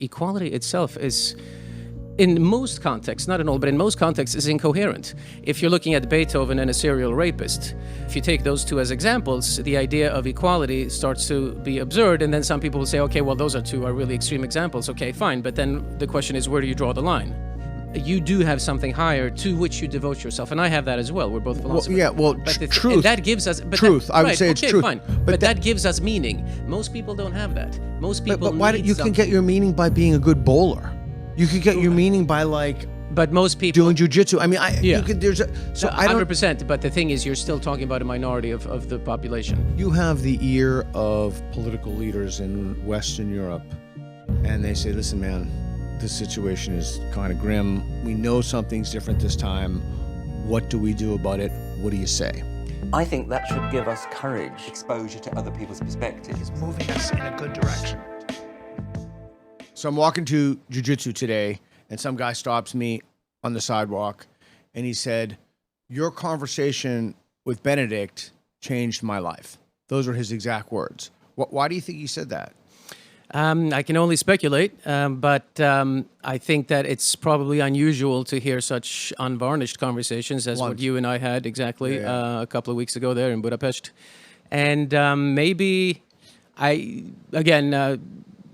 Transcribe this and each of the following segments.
equality itself is, in most contexts, not in all, but in most contexts, is incoherent. If you're looking at Beethoven and a serial rapist, if you take those two as examples, the idea of equality starts to be absurd, and then some people will say, okay, well, those are really extreme examples. Okay, fine, but then the question is, where do you draw the line? You do have something higher to which you devote yourself, and I have that as well. We're both philosophers. Truth. And that gives us truth. I would say it's truth. Fine. But that gives us meaning. Most people don't have that. Most people. But why don't you can get your meaning by being a good bowler? You could get your meaning by But most people doing jujitsu. I mean, you could. I don't. 100%. But the thing is, you're still talking about a minority of the population. You have the ear of political leaders in Western Europe, and they say, "Listen, man, this situation is kind of grim. We know something's different this time. What do we do about it? What do you say?" I think that should give us courage, exposure to other people's perspectives. It's moving us in a good direction. So I'm walking to jiu-jitsu today, and some guy stops me on the sidewalk, and he said, "Your conversation with Benedict changed my life." Those are his exact words. Why do you think he said that? I can only speculate, but I think that it's probably unusual to hear such unvarnished conversations as what you and I had a couple of weeks ago there in Budapest. And maybe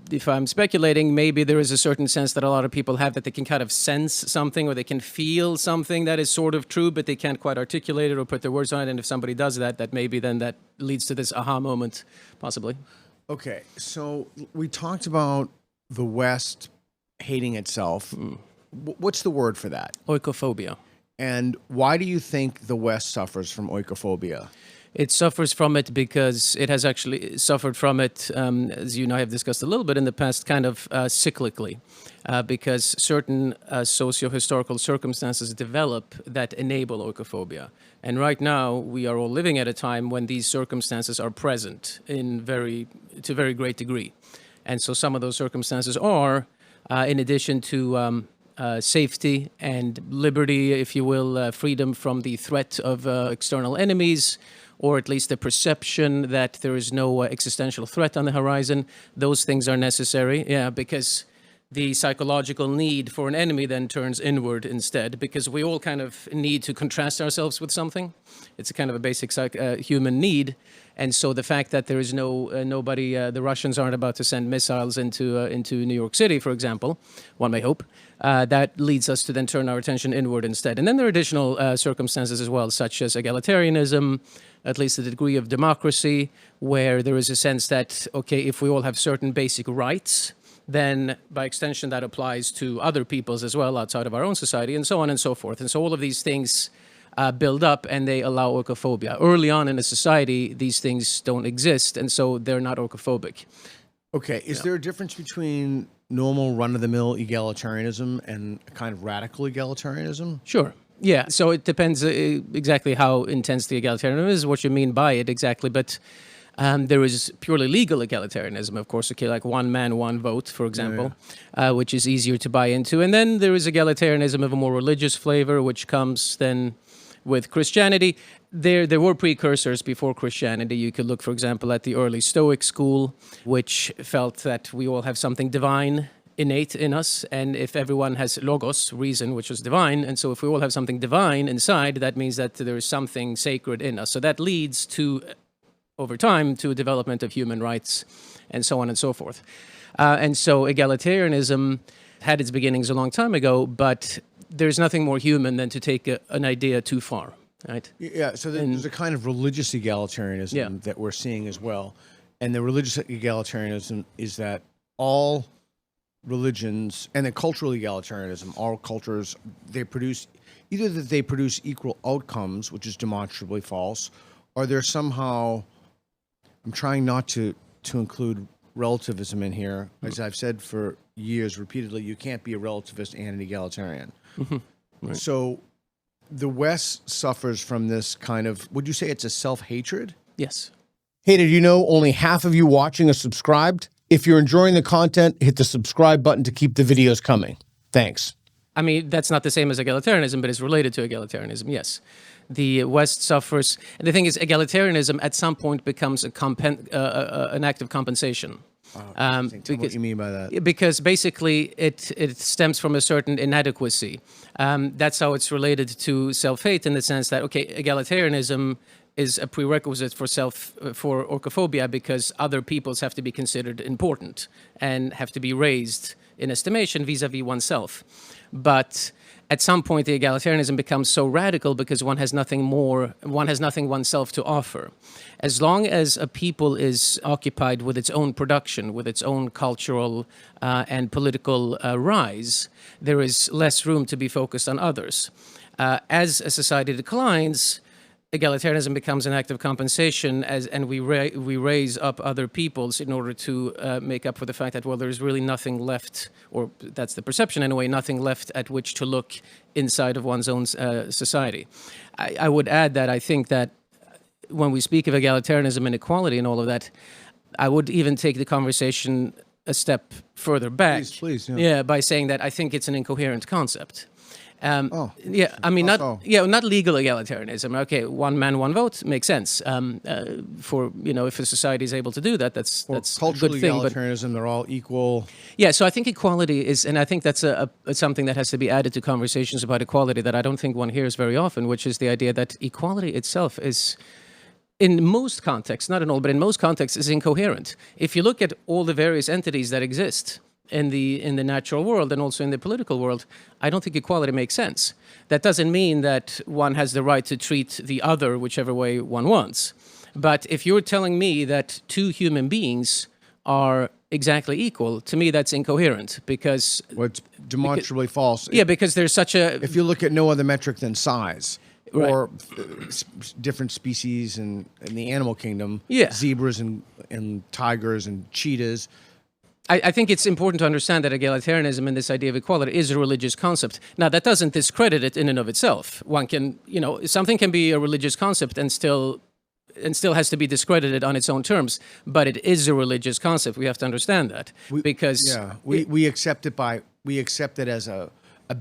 if I'm speculating, maybe there is a certain sense that a lot of people have that they can kind of sense something or they can feel something that is sort of true, but they can't quite articulate it or put their words on it. And if somebody does that maybe then that leads to this aha moment, possibly. Okay, so we talked about the West hating itself. What's the word for that? Oikophobia. And why do you think the West suffers from oikophobia? It suffers from it because it has actually suffered from it, as you and I have discussed a little bit in the past, kind of cyclically, because certain socio-historical circumstances develop that enable oikophobia. And right now, we are all living at a time when these circumstances are present to a very great degree. And so some of those circumstances are, in addition to safety and liberty, if you will, freedom from the threat of external enemies, or at least the perception that there is no existential threat on the horizon, those things are necessary, because the psychological need for an enemy then turns inward instead, because we all kind of need to contrast ourselves with something. It's a kind of a basic human need. And so the fact that there is nobody, the Russians aren't about to send missiles into New York City, for example, one may hope, that leads us to then turn our attention inward instead. And then there are additional circumstances as well, such as egalitarianism, at least a degree of democracy, where there is a sense that, okay, if we all have certain basic rights, then by extension that applies to other peoples as well outside of our own society, and so on and so forth. And so all of these things build up and they allow oikophobia. Early on in a society, these things don't exist, and so they're not oikophobic. Okay, is there a difference between normal run-of-the-mill egalitarianism and kind of radical egalitarianism? Sure. Yeah, so it depends exactly how intense the egalitarianism is, what you mean by it exactly, but there is purely legal egalitarianism, of course, okay, like one man, one vote, for example, which is easier to buy into. And then there is egalitarianism of a more religious flavor, which comes then with Christianity. There were precursors before Christianity. You could look, for example, at the early Stoic school, which felt that we all have something divine innate in us, and if everyone has logos, reason, which was divine, and so if we all have something divine inside, that means that there is something sacred in us. So that leads to, over time, to a development of human rights, and so on and so forth. And so egalitarianism had its beginnings a long time ago, but there's nothing more human than to take an idea too far, right? Yeah, so there's a kind of religious egalitarianism that we're seeing as well. And the religious egalitarianism is that all religions, and the cultural egalitarianism, all cultures, they produce equal outcomes, which is demonstrably false, or they're somehow, I'm trying not to include relativism in here. As I've said for years repeatedly, you can't be a relativist and an egalitarian. Right. So the West suffers from this kind of, would you say it's a self-hatred? Yes. Hey, did you know only half of you watching are subscribed? If you're enjoying the content, hit the subscribe button to keep the videos coming. Thanks. I mean, that's not the same as egalitarianism, but it's related to egalitarianism, yes. The West suffers, and the thing is, egalitarianism at some point becomes an act of compensation. Tell me what you mean by that. Because basically it stems from a certain inadequacy. That's how it's related to self-hate, in the sense that, okay, egalitarianism is a prerequisite for oikophobia, because other peoples have to be considered important and have to be raised in estimation vis-a-vis oneself. But at some point, the egalitarianism becomes so radical because one has nothing oneself to offer. As long as a people is occupied with its own production, with its own cultural and political rise, there is less room to be focused on others. As a society declines, egalitarianism becomes an act of compensation, and we raise up other peoples in order to make up for the fact that, well, there's really nothing left, or that's the perception in a way, nothing left at which to look inside of one's own society. I would add that I think that when we speak of egalitarianism and equality and all of that, I would even take the conversation a step further back. Please, yeah, by saying that I think it's an incoherent concept. Yeah, I mean, not legal egalitarianism. Okay, one man, one vote makes sense. For, if a society is able to do that, that's cultural a good thing. Egalitarianism, they're all equal. Yeah, so I think equality is, and I think that's something that has to be added to conversations about equality that I don't think one hears very often, which is the idea that equality itself is, in most contexts, not in all, but in most contexts, is incoherent. If you look at all the various entities that exist in the natural world and also in the political world, I don't think equality makes sense. That doesn't mean that one has the right to treat the other whichever way one wants. But if you're telling me that two human beings are exactly equal, to me that's incoherent, because... Well, it's demonstrably false. Yeah, because there's such a... If you look at no other metric than size, right, or different species in the animal kingdom, yeah, zebras and tigers and cheetahs... I think it's important to understand that egalitarianism and this idea of equality is a religious concept. Now, that doesn't discredit it in and of itself. One can, something can be a religious concept and still has to be discredited on its own terms, but it is a religious concept. We have to understand that, because we accept it as a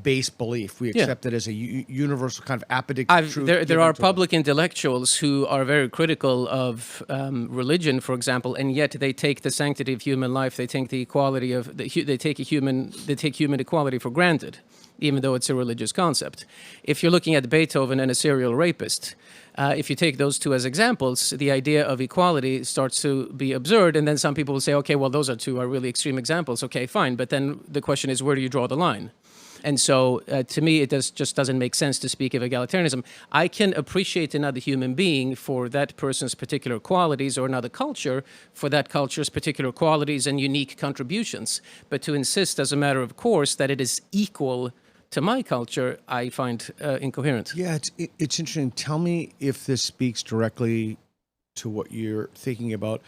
base belief. We accept it as a universal kind of apodictic truth. There are public intellectuals who are very critical of religion, for example, and yet they take the sanctity of human life. They take the equality of they take human equality for granted, even though it's a religious concept. If you're looking at Beethoven and a serial rapist, if you take those two as examples, the idea of equality starts to be absurd, and then some people will say, okay, well, those are really extreme examples. Okay, fine, but then the question is, where do you draw the line? And so, to me, it just doesn't make sense to speak of egalitarianism. I can appreciate another human being for that person's particular qualities, or another culture for that culture's particular qualities and unique contributions. But to insist as a matter of course that it is equal to my culture, I find incoherent. Yeah, it's interesting. Tell me if this speaks directly to what you're thinking about.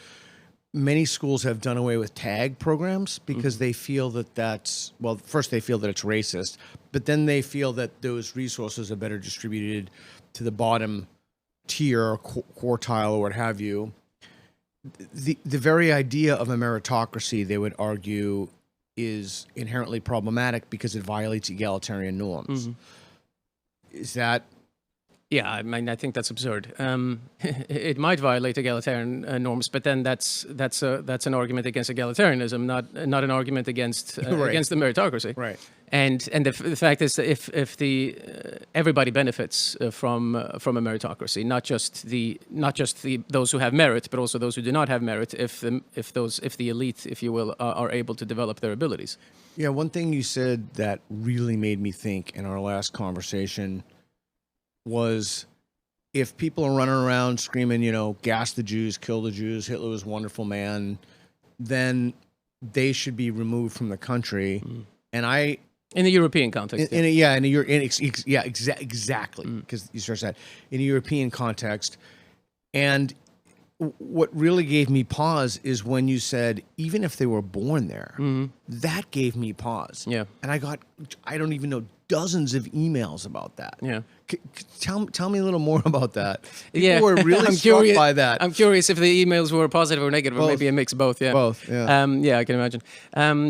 Many schools have done away with tag programs because they feel that first they feel that it's racist, but then they feel that those resources are better distributed to the bottom tier or quartile or what have you. The very idea of a meritocracy, they would argue, is inherently problematic because it violates egalitarian norms. Is that... Yeah, I mean, I think that's absurd. It might violate egalitarian norms, but then that's an argument against egalitarianism, not an argument against against the meritocracy. Right. And the fact is that if everybody benefits from a meritocracy, not just those who have merit, but also those who do not have merit, if the elite, if you will, are able to develop their abilities. Yeah, one thing you said that really made me think in our last conversation was, if people are running around screaming, gas the Jews, kill the Jews, Hitler was a wonderful man, then they should be removed from the country. And in the European context, exactly, because you start that in a European context. And what really gave me pause is when you said, even if they were born there, that gave me pause. Yeah. And I don't even know, dozens of emails about that. Yeah. Tell me a little more about that. People were really struck by that. I'm curious if the emails were positive or negative, or maybe a mix of both. Yeah. Both, yeah. Yeah, I can imagine.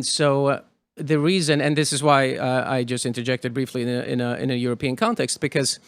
So the reason, and this is why I just interjected briefly in a European context, because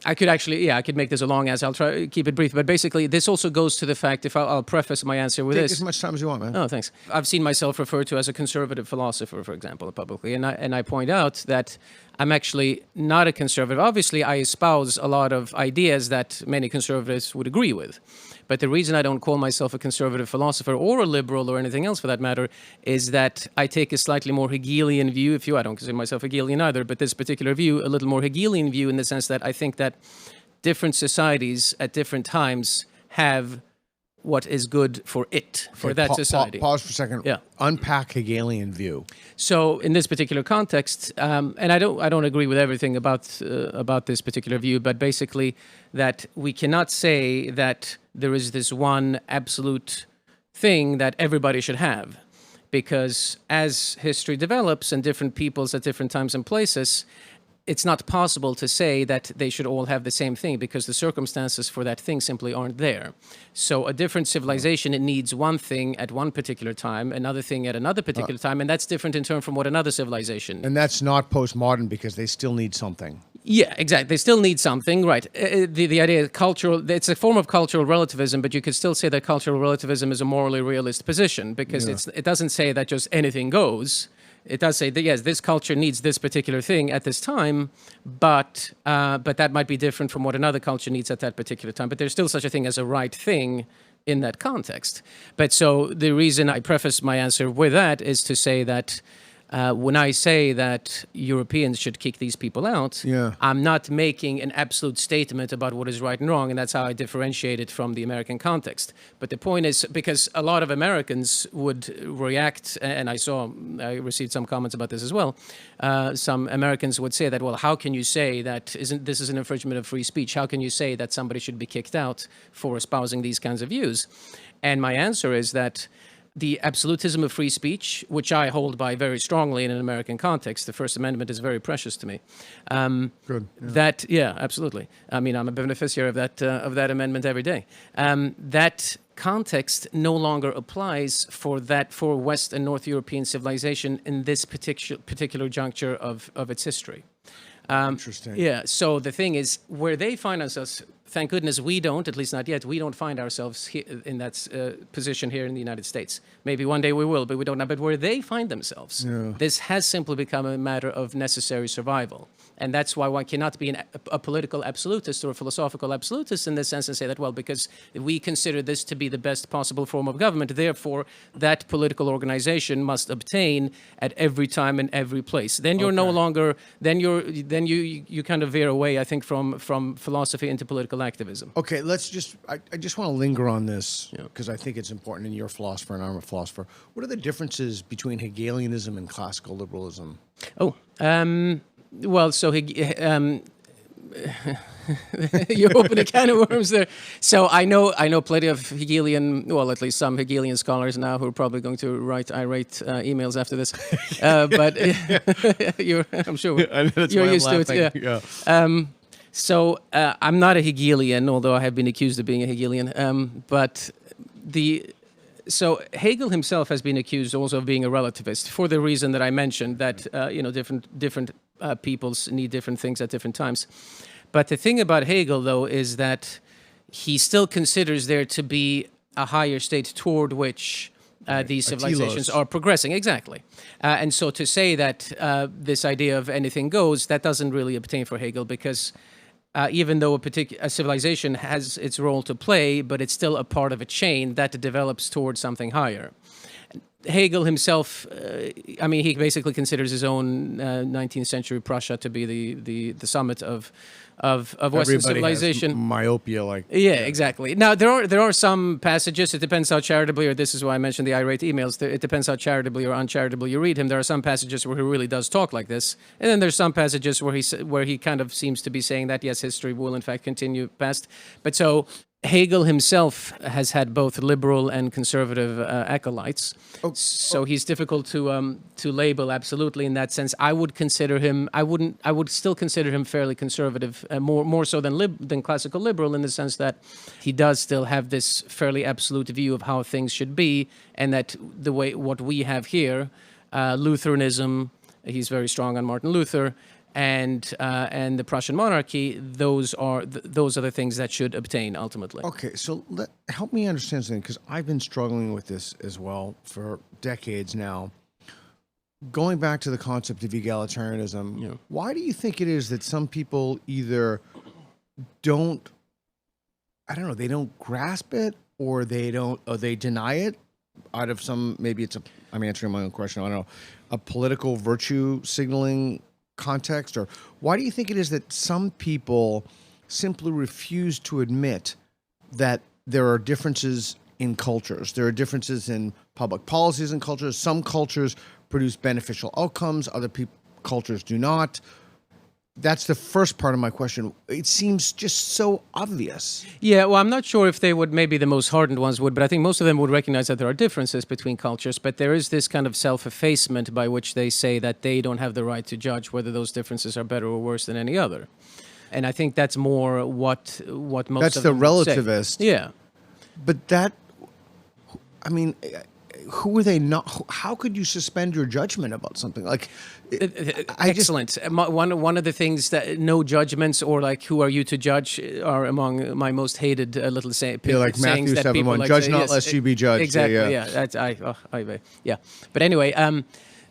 I could actually, I could make this a long answer. I'll try to keep it brief. But basically, this also goes to the fact, if I'll preface my answer with Take this. as much time as you want, man. Oh, thanks. I've seen myself referred to as a conservative philosopher, for example, publicly. And I point out that I'm actually not a conservative. Obviously, I espouse a lot of ideas that many conservatives would agree with. But the reason I don't call myself a conservative philosopher or a liberal or anything else for that matter is that I take a slightly more Hegelian view. I don't consider myself Hegelian either, but this particular view, a little more Hegelian view in the sense that I think that different societies at different times have what is good for that society. Pause for a second. Yeah. Unpack Hegelian view. So in this particular context, and I don't agree with everything about this particular view, but basically that we cannot say that there is this one absolute thing that everybody should have, because as history develops and different peoples at different times and places, it's not possible to say that they should all have the same thing because the circumstances for that thing simply aren't there. So a different civilization, it needs one thing at one particular time, another thing at another particular time, and that's different in turn from what another civilization. And that's not postmodern because they still need something. Yeah, exactly. They still need something, right? The idea of cultural, it's a form of cultural relativism, but you could still say that cultural relativism is a morally realist position because it doesn't say that just anything goes. It does say that, yes, this culture needs this particular thing at this time, but that might be different from what another culture needs at that particular time. But there's still such a thing as a right thing in that context. But so the reason I preface my answer with that is to say that when I say that Europeans should kick these people out, I'm not making an absolute statement about what is right and wrong, and that's how I differentiate it from the American context. But the point is, because a lot of Americans would react, and I received some comments about this as well, some Americans would say that, well, how can you say that this is an infringement of free speech? How can you say that somebody should be kicked out for espousing these kinds of views? And my answer is that the absolutism of free speech, which I hold by very strongly in an American context, the First Amendment is very precious to me. Good. Yeah. Absolutely. I mean, I'm a beneficiary of that amendment every day. That context no longer applies for West and North European civilization in this particular juncture of its history. Interesting. Yeah. So the thing is, where they find themselves, thank goodness we don't, at least not yet, we don't find ourselves in that position here in the United States. Maybe one day we will, but we don't know. But where they find themselves, this has simply become a matter of necessary survival. And that's why one cannot be a political absolutist or a philosophical absolutist in this sense and say that, well, because we consider this to be the best possible form of government, therefore that political organization must obtain at every time and every place. Then you're no longer, then you kind of veer away, I think, from philosophy into political activism. Okay, I just want to linger on this because I think it's important, and you're a philosopher and I'm a philosopher. What are the differences between Hegelianism and classical liberalism? Well, so you open a can of worms there. So I know plenty of Hegelian, well, at least some Hegelian scholars now who are probably going to write irate emails after this. But I'm sure you're used to it. Yeah. So I'm not a Hegelian, although I have been accused of being a Hegelian. So Hegel himself has been accused also of being a relativist for the reason that I mentioned, that different peoples need different things at different times. But the thing about Hegel, though, is that he still considers there to be a higher state toward which these civilizations are progressing. Exactly. And so to say that this idea of anything goes, that doesn't really obtain for Hegel, because even though a civilization has its role to play, but it's still a part of a chain that develops towards something higher. Hegel himself, he basically considers his own 19th century Prussia to be the summit of Western civilization. Has myopia, exactly. Now there are some passages. It depends how charitably, or this is why I mentioned the irate emails. It depends how charitably or uncharitably you read him. There are some passages where he really does talk like this, and then there's some passages where he kind of seems to be saying that yes, history will in fact continue past. But so Hegel himself has had both liberal and conservative acolytes, so he's difficult to label absolutely in that sense. I would still consider him fairly conservative, more so than classical liberal, in the sense that he does still have this fairly absolute view of how things should be, and that what we have here, Lutheranism, he's very strong on Martin Luther. and the Prussian monarchy, those are the things that should obtain ultimately. Okay, so help me understand something, because I've been struggling with this as well for decades now. Going back to the concept of egalitarianism, why do you think it is that some people either don't, I don't know, they don't grasp it, or they deny it out of some, maybe I'm answering my own question, I don't know, a political virtue signaling context? Or why do you think it is that some people simply refuse to admit that there are differences in cultures? There are differences in public policies and cultures. Some cultures produce beneficial outcomes, other cultures do not. That's the first part of my question. It seems just so obvious. Yeah, well, I'm not sure if they would, maybe the most hardened ones would, but I think most of them would recognize that there are differences between cultures, but there is this kind of self-effacement by which they say that they don't have the right to judge whether those differences are better or worse than any other. And I think that's more what most that's of the them would say. relativist. Yeah. But that, I mean, who are they not? How could you suspend your judgment about something? Like, excellent. One of the things that no judgments, or like who are you to judge, are among my most hated little like Matthew 7:1, like judge say, not yes, lest you be judged. Exactly. Yeah. That's yeah. But anyway,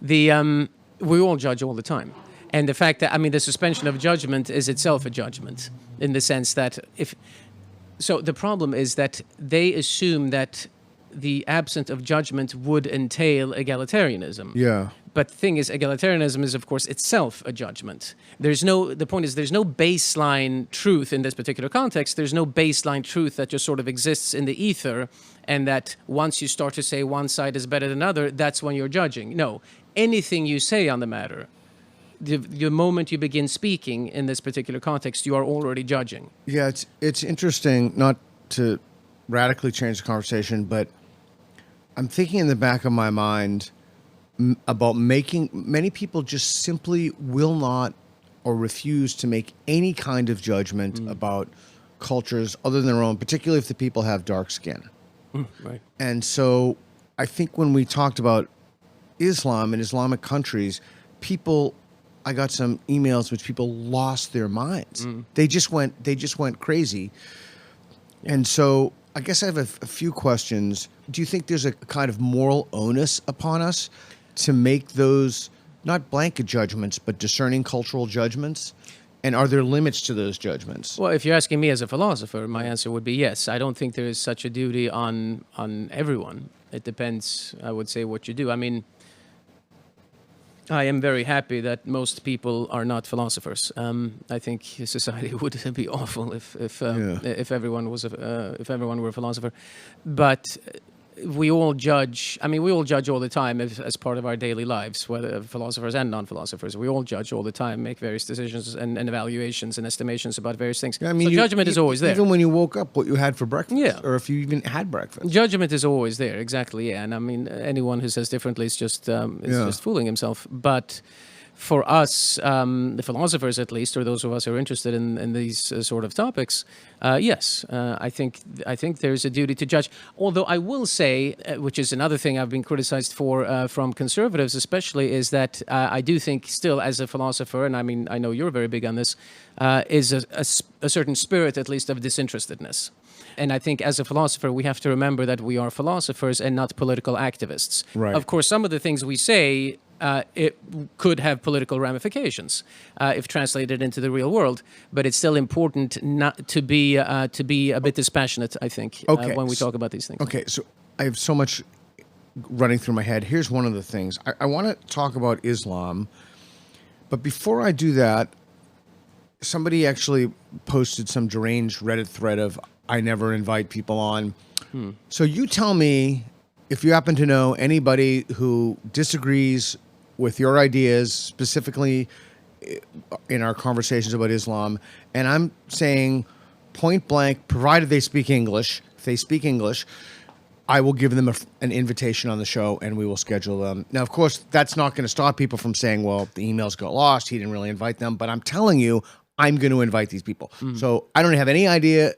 we all judge all the time. And the fact that, I mean, the suspension of judgment is itself a judgment, in the sense that so the problem is that they assume that the absence of judgment would entail egalitarianism. Yeah. But the thing is, egalitarianism is, of course, itself a judgment. The point is, there's no baseline truth in this particular context. There's no baseline truth that just sort of exists in the ether, and that once you start to say one side is better than another, that's when you're judging. No, anything you say on the matter, the moment you begin speaking in this particular context, you are already judging. Yeah, it's interesting, not to radically change the conversation, but I'm thinking in the back of my mind about many people just simply will not or refuse to make any kind of judgment about cultures other than their own, particularly if the people have dark skin. Right. And so I think when we talked about Islam and Islamic countries, I got some emails which people lost their minds. They just went crazy. And so I guess I have a few questions. Do you think there's a kind of moral onus upon us to make those, not blanket judgments, but discerning cultural judgments? And are there limits to those judgments? Well, if you're asking me as a philosopher, my answer would be yes. I don't think there is such a duty on everyone. It depends, I would say, what you do. I mean, I am very happy that most people are not philosophers. I think society would be awful if everyone were a philosopher. But we all judge. I mean, we all judge all the time as part of our daily lives, whether philosophers and non-philosophers. We all judge all the time, make various decisions and evaluations and estimations about various things. Yeah, I mean, so judgment is always there. Even when you woke up, what you had for breakfast, Yeah. or if you even had breakfast. Judgment is always there, exactly. Yeah, and I mean, anyone who says differently is just fooling himself. But for us, the philosophers at least, or those of us who are interested in these sort of topics, yes, I think there's a duty to judge. Although I will say, which is another thing I've been criticized for from conservatives especially, is that I do think still as a philosopher, and I mean, I know you're very big on this, is a certain spirit at least of disinterestedness. And I think as a philosopher, we have to remember that we are philosophers and not political activists. Right. Of course, some of the things we say, it could have political ramifications if translated into the real world, but it's still important not to be a bit dispassionate, I think, when we talk about these things. Okay, so I have so much running through my head. Here's one of the things. I want to talk about Islam, but before I do that, somebody actually posted some deranged Reddit thread of, I never invite people on. So you tell me if you happen to know anybody who disagrees with your ideas, specifically in our conversations about Islam, and I'm saying point blank, provided they speak English, if they speak English, I will give them an invitation on the show and we will schedule them. Now, of course, that's not going to stop people from saying, well, the emails got lost, he didn't really invite them, but I'm telling you, I'm going to invite these people. So I don't have any idea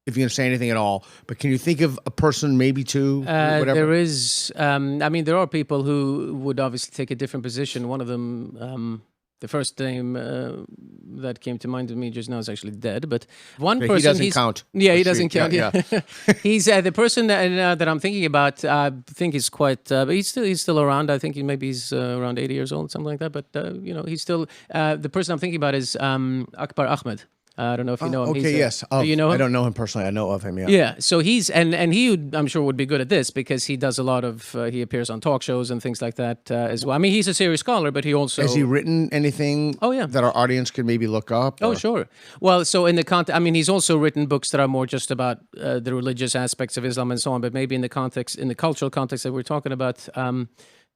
if you're going to say anything at all, but can you think of a person, maybe two, whatever? There is, I mean, there are people who would obviously take a different position. One of them, The first name that came to mind to me just now is actually dead, but one He person... doesn't count. Yeah, he doesn't count. Yeah. He's the person that I'm thinking about. I think he's quite... but he's still around. I think he's around 80 years old, something like that. But, he's still... the person I'm thinking about is Akbar Ahmed. I don't know if you know him. Okay, yes. You know him? I don't know him personally. I know of him, yeah. Yeah, so he's and he I'm sure would be good at this because he does a lot of he appears on talk shows and things like that as well. I mean, he's a serious scholar, but he also Has he written anything that our audience could maybe look up? Oh, sure. Well, so in the I mean, he's also written books that are more just about the religious aspects of Islam and so on, but maybe in the cultural context that we're talking about,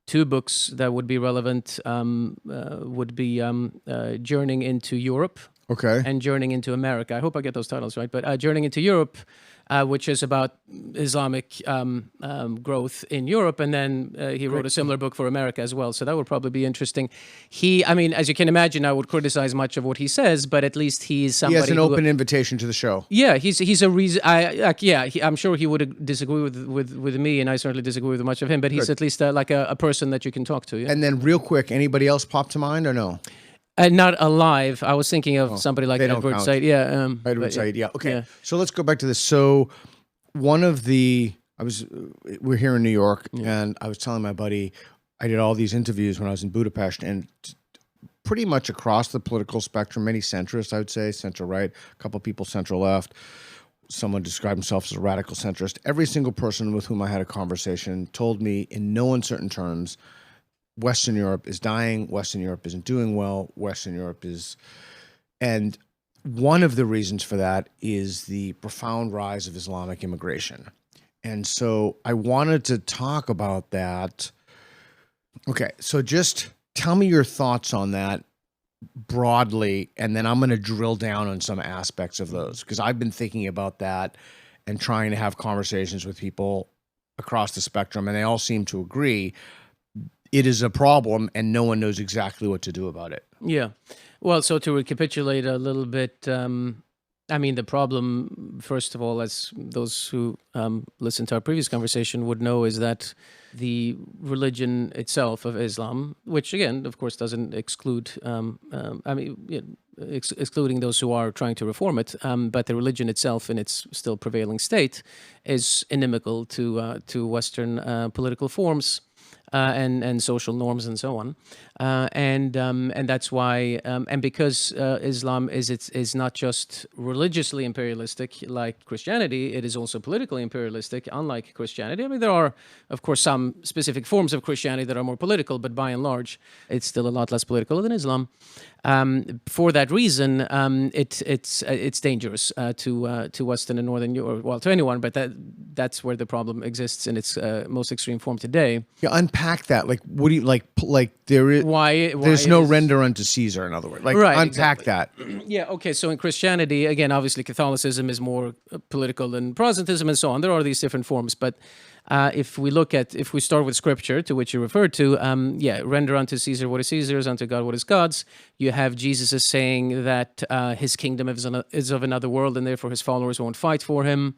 two books that would be relevant would be Journeying into Europe. Okay. And Journeying into America. I hope I get those titles right. But Journeying into Europe, which is about Islamic growth in Europe. And then he wrote a similar book for America as well. So that would probably be interesting. I mean, as you can imagine, I would criticize much of what he says, but at least he's somebody He has an open invitation to the show. Yeah, he's a reason. I'm sure he would disagree with me, and I certainly disagree with much of him. But he's at least like a person that you can talk to. Yeah? And then real quick, anybody else pop to mind or no? Not alive. I was thinking of somebody like Edward Said. Yeah, Edward Said. Yeah. Okay. Yeah. So let's go back to this. So we're here in New York, and I was telling my buddy, I did all these interviews when I was in Budapest, and pretty much across the political spectrum, many centrists, I would say, center right, a couple of people center left. Someone described himself as a radical centrist. Every single person with whom I had a conversation told me in no uncertain terms, Western Europe is dying. Western Europe isn't doing well. Western Europe is... And one of the reasons for that is the profound rise of Islamic immigration. And so I wanted to talk about that. Okay, so just tell me your thoughts on that broadly, and then I'm going to drill down on some aspects of those, because I've been thinking about that and trying to have conversations with people across the spectrum, and they all seem to agree it is a problem and no one knows exactly what to do about it. Yeah. Well, so to recapitulate a little bit, I mean, the problem, first of all, as those who listened to our previous conversation would know, is that the religion itself of Islam, which again, of course, doesn't exclude, excluding those who are trying to reform it, but the religion itself in its still prevailing state is inimical to Western political forms. And social norms and so on, and that's why, and because Islam is not just religiously imperialistic like Christianity, it is also politically imperialistic. Unlike Christianity, I mean, there are of course some specific forms of Christianity that are more political, but by and large, it's still a lot less political than Islam. For that reason, it's dangerous to Western and Northern Europe, well, to anyone, but that's where the problem exists in its most extreme form today. Yeah, unpack that. Like, what do you like? There is why there's no render unto Caesar. In other words, like right, unpack exactly. that. Yeah. Okay. So in Christianity, again, obviously Catholicism is more political than Protestantism, and so on. There are these different forms, but if we start with Scripture, to which you referred to, render unto Caesar what is Caesar's, unto God what is God's. You have Jesus is saying that his kingdom is of another world, and therefore his followers won't fight for him.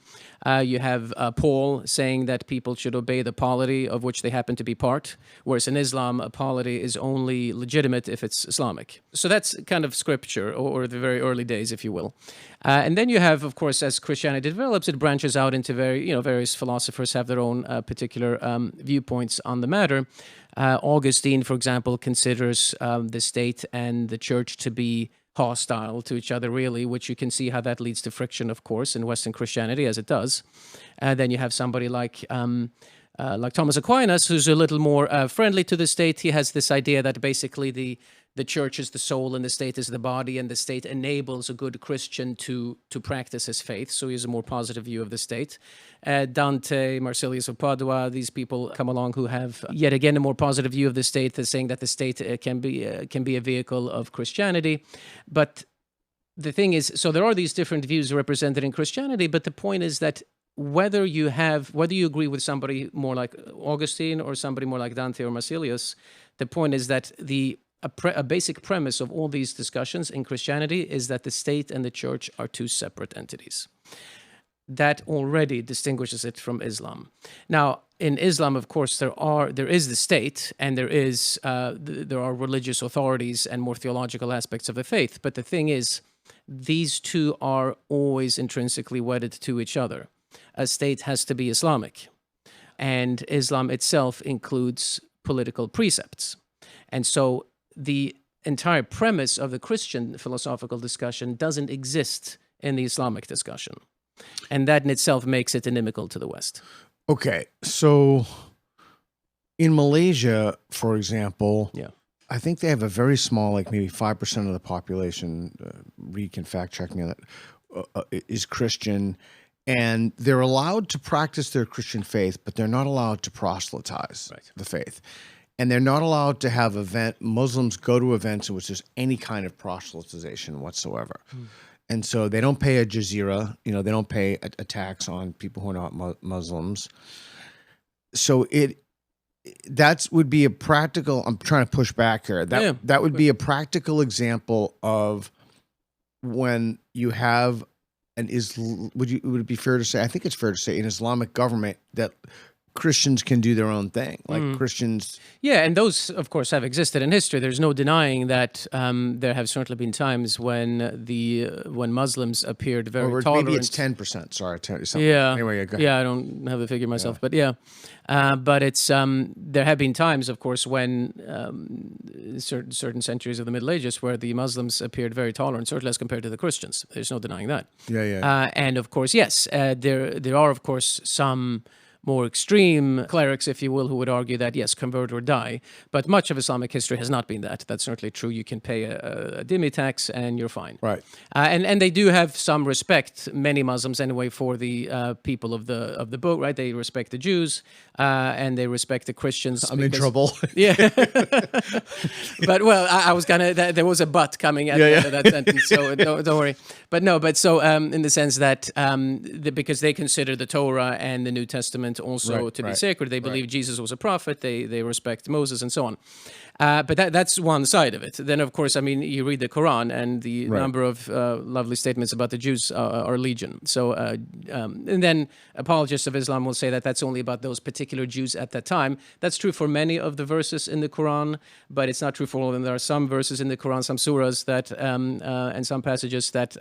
You have Paul saying that people should obey the polity of which they happen to be part, whereas in Islam, a polity is only legitimate if it's Islamic. So that's kind of Scripture, or the very early days, if you will. And then you have, of course, as Christianity develops, it branches out into various philosophers have their own particular viewpoints on the matter. Augustine, for example, considers the state and the church to be hostile to each other, really, which you can see how that leads to friction, of course, in Western Christianity, as it does. Then you have somebody like Thomas Aquinas, who's a little more friendly to the state. He has this idea that basically the church is the soul and the state is the body, and the state enables a good Christian to practice his faith. So he has a more positive view of the state. Dante, Marsilius of Padua, these people come along who have, yet again, a more positive view of the state, saying that the state can be a vehicle of Christianity. But the thing is, so there are these different views represented in Christianity, but the point is that whether you agree with somebody more like Augustine or somebody more like Dante or Marsilius, the point is that a basic premise of all these discussions in Christianity is that the state and the church are two separate entities. That already distinguishes it from Islam. Now, in Islam, of course, there is the state, and there are religious authorities and more theological aspects of the faith. But the thing is, these two are always intrinsically wedded to each other. A state has to be Islamic, and Islam itself includes political precepts. And so the entire premise of the Christian philosophical discussion doesn't exist in the Islamic discussion. And that in itself makes it inimical to the West. Okay, so in Malaysia, for example, I think they have a very small, like maybe 5% of the population, Reed can fact check me on that, is Christian. And they're allowed to practice their Christian faith, but they're not allowed to proselytize the faith. And they're not allowed to have Muslims go to events in which there's any kind of proselytization whatsoever. And so they don't pay a jazeera, they don't pay a tax on people who are not Muslims. So that would be a practical, I'm trying to push back here. That would be a practical example of when you have would it be fair to say, I think it's fair to say, an Islamic government that Christians can do their own thing, like Christians. Yeah, and those, of course, have existed in history. There's no denying that there have certainly been times when Muslims appeared very tolerant. Maybe it's 10%. Sorry, something. Yeah. Anyway, go ahead. Yeah, I don't have the figure myself, but yeah. But it's there have been times, of course, when certain centuries of the Middle Ages where the Muslims appeared very tolerant, certainly as compared to the Christians. There's no denying that. Yeah. And of course, yes, there are, of course, some more extreme clerics, if you will, who would argue that, yes, convert or die. But much of Islamic history has not been that. That's certainly true. You can pay a dhimmi tax and you're fine. Right. And they do have some respect, many Muslims anyway, for the people of the book, right? They respect the Jews and they respect the Christians. I'm in trouble. Yeah. But, well, I was going to, there was a but coming at the end of that sentence, so don't worry. But so in the sense that because they consider the Torah and the New Testament also to be sacred. They believe Jesus was a prophet. They respect Moses and so on. But that's one side of it. Then, of course, I mean, you read the Quran and the number of lovely statements about the Jews are legion. So, and then apologists of Islam will say that that's only about those particular Jews at that time. That's true for many of the verses in the Quran, but it's not true for all of them. There are some verses in the Quran, some surahs that, and some passages that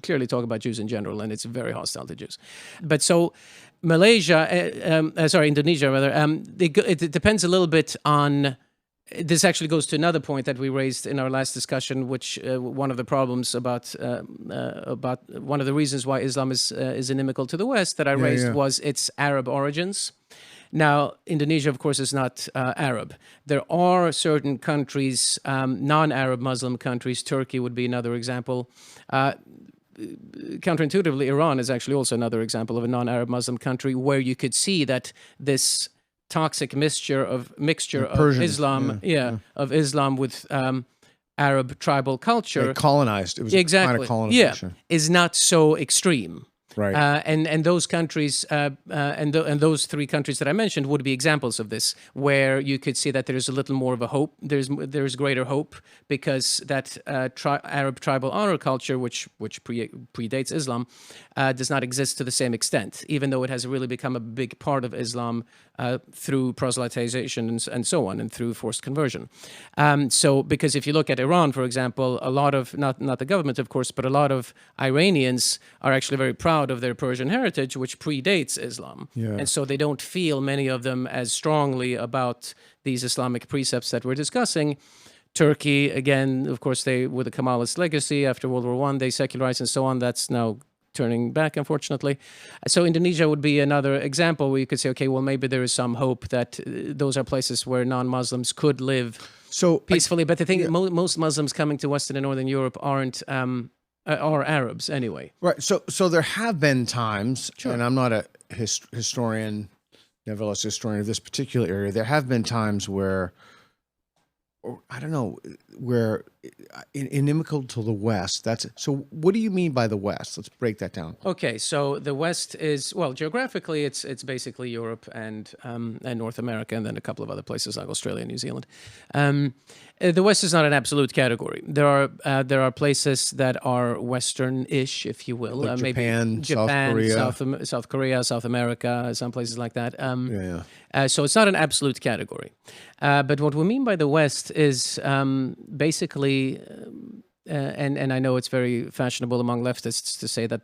clearly talk about Jews in general, and it's very hostile to Jews. But so, Indonesia rather, it depends a little bit on, this actually goes to another point that we raised in our last discussion, which one of the problems about one of the reasons why Islam is inimical to the West that I raised was its Arab origins. Now, Indonesia, of course, is not Arab. There are certain countries, non-Arab Muslim countries, Turkey would be another example. Counterintuitively, Iran is actually also another example of a non-Arab Muslim country where you could see that this toxic mixture of Persian, Islam, of Islam with Arab tribal culture, they colonized. It was kind of colonization. Is not so extreme. Right. And those countries, and those three countries that I mentioned would be examples of this, where you could see that there's a little more of a hope. There's greater hope because that Arab tribal honor culture, which predates Islam, does not exist to the same extent, even though it has really become a big part of Islam through proselytization and so on, and through forced conversion. So, because if you look at Iran, for example, a lot of, not the government, of course, but a lot of Iranians are actually very proud of their Persian heritage, which predates Islam. Yeah. And so they don't feel, many of them, as strongly about these Islamic precepts that we're discussing. Turkey, again, of course, with the Kemalist legacy after World War I, they secularized and so on. That's now turning back, unfortunately. So Indonesia would be another example where you could say, okay, well, maybe there is some hope that those are places where non-Muslims could live peacefully. But the thing, most Muslims coming to Western and Northern Europe aren't are Arabs anyway. Right. So there have been times, and I'm not a historian, nevertheless a historian of this particular area, there have been times where I don't know, we're inimical to the West. So what do you mean by the West? Let's break that down. Okay, so the West is, well, geographically, it's basically Europe and North America, and then a couple of other places like Australia and New Zealand. The West is not an absolute category. There are places that are Western-ish, if you will, Like maybe Japan, South Korea. South Korea, South America, some places like that. Yeah. So it's not an absolute category. But what we mean by the West is basically, and I know it's very fashionable among leftists to say that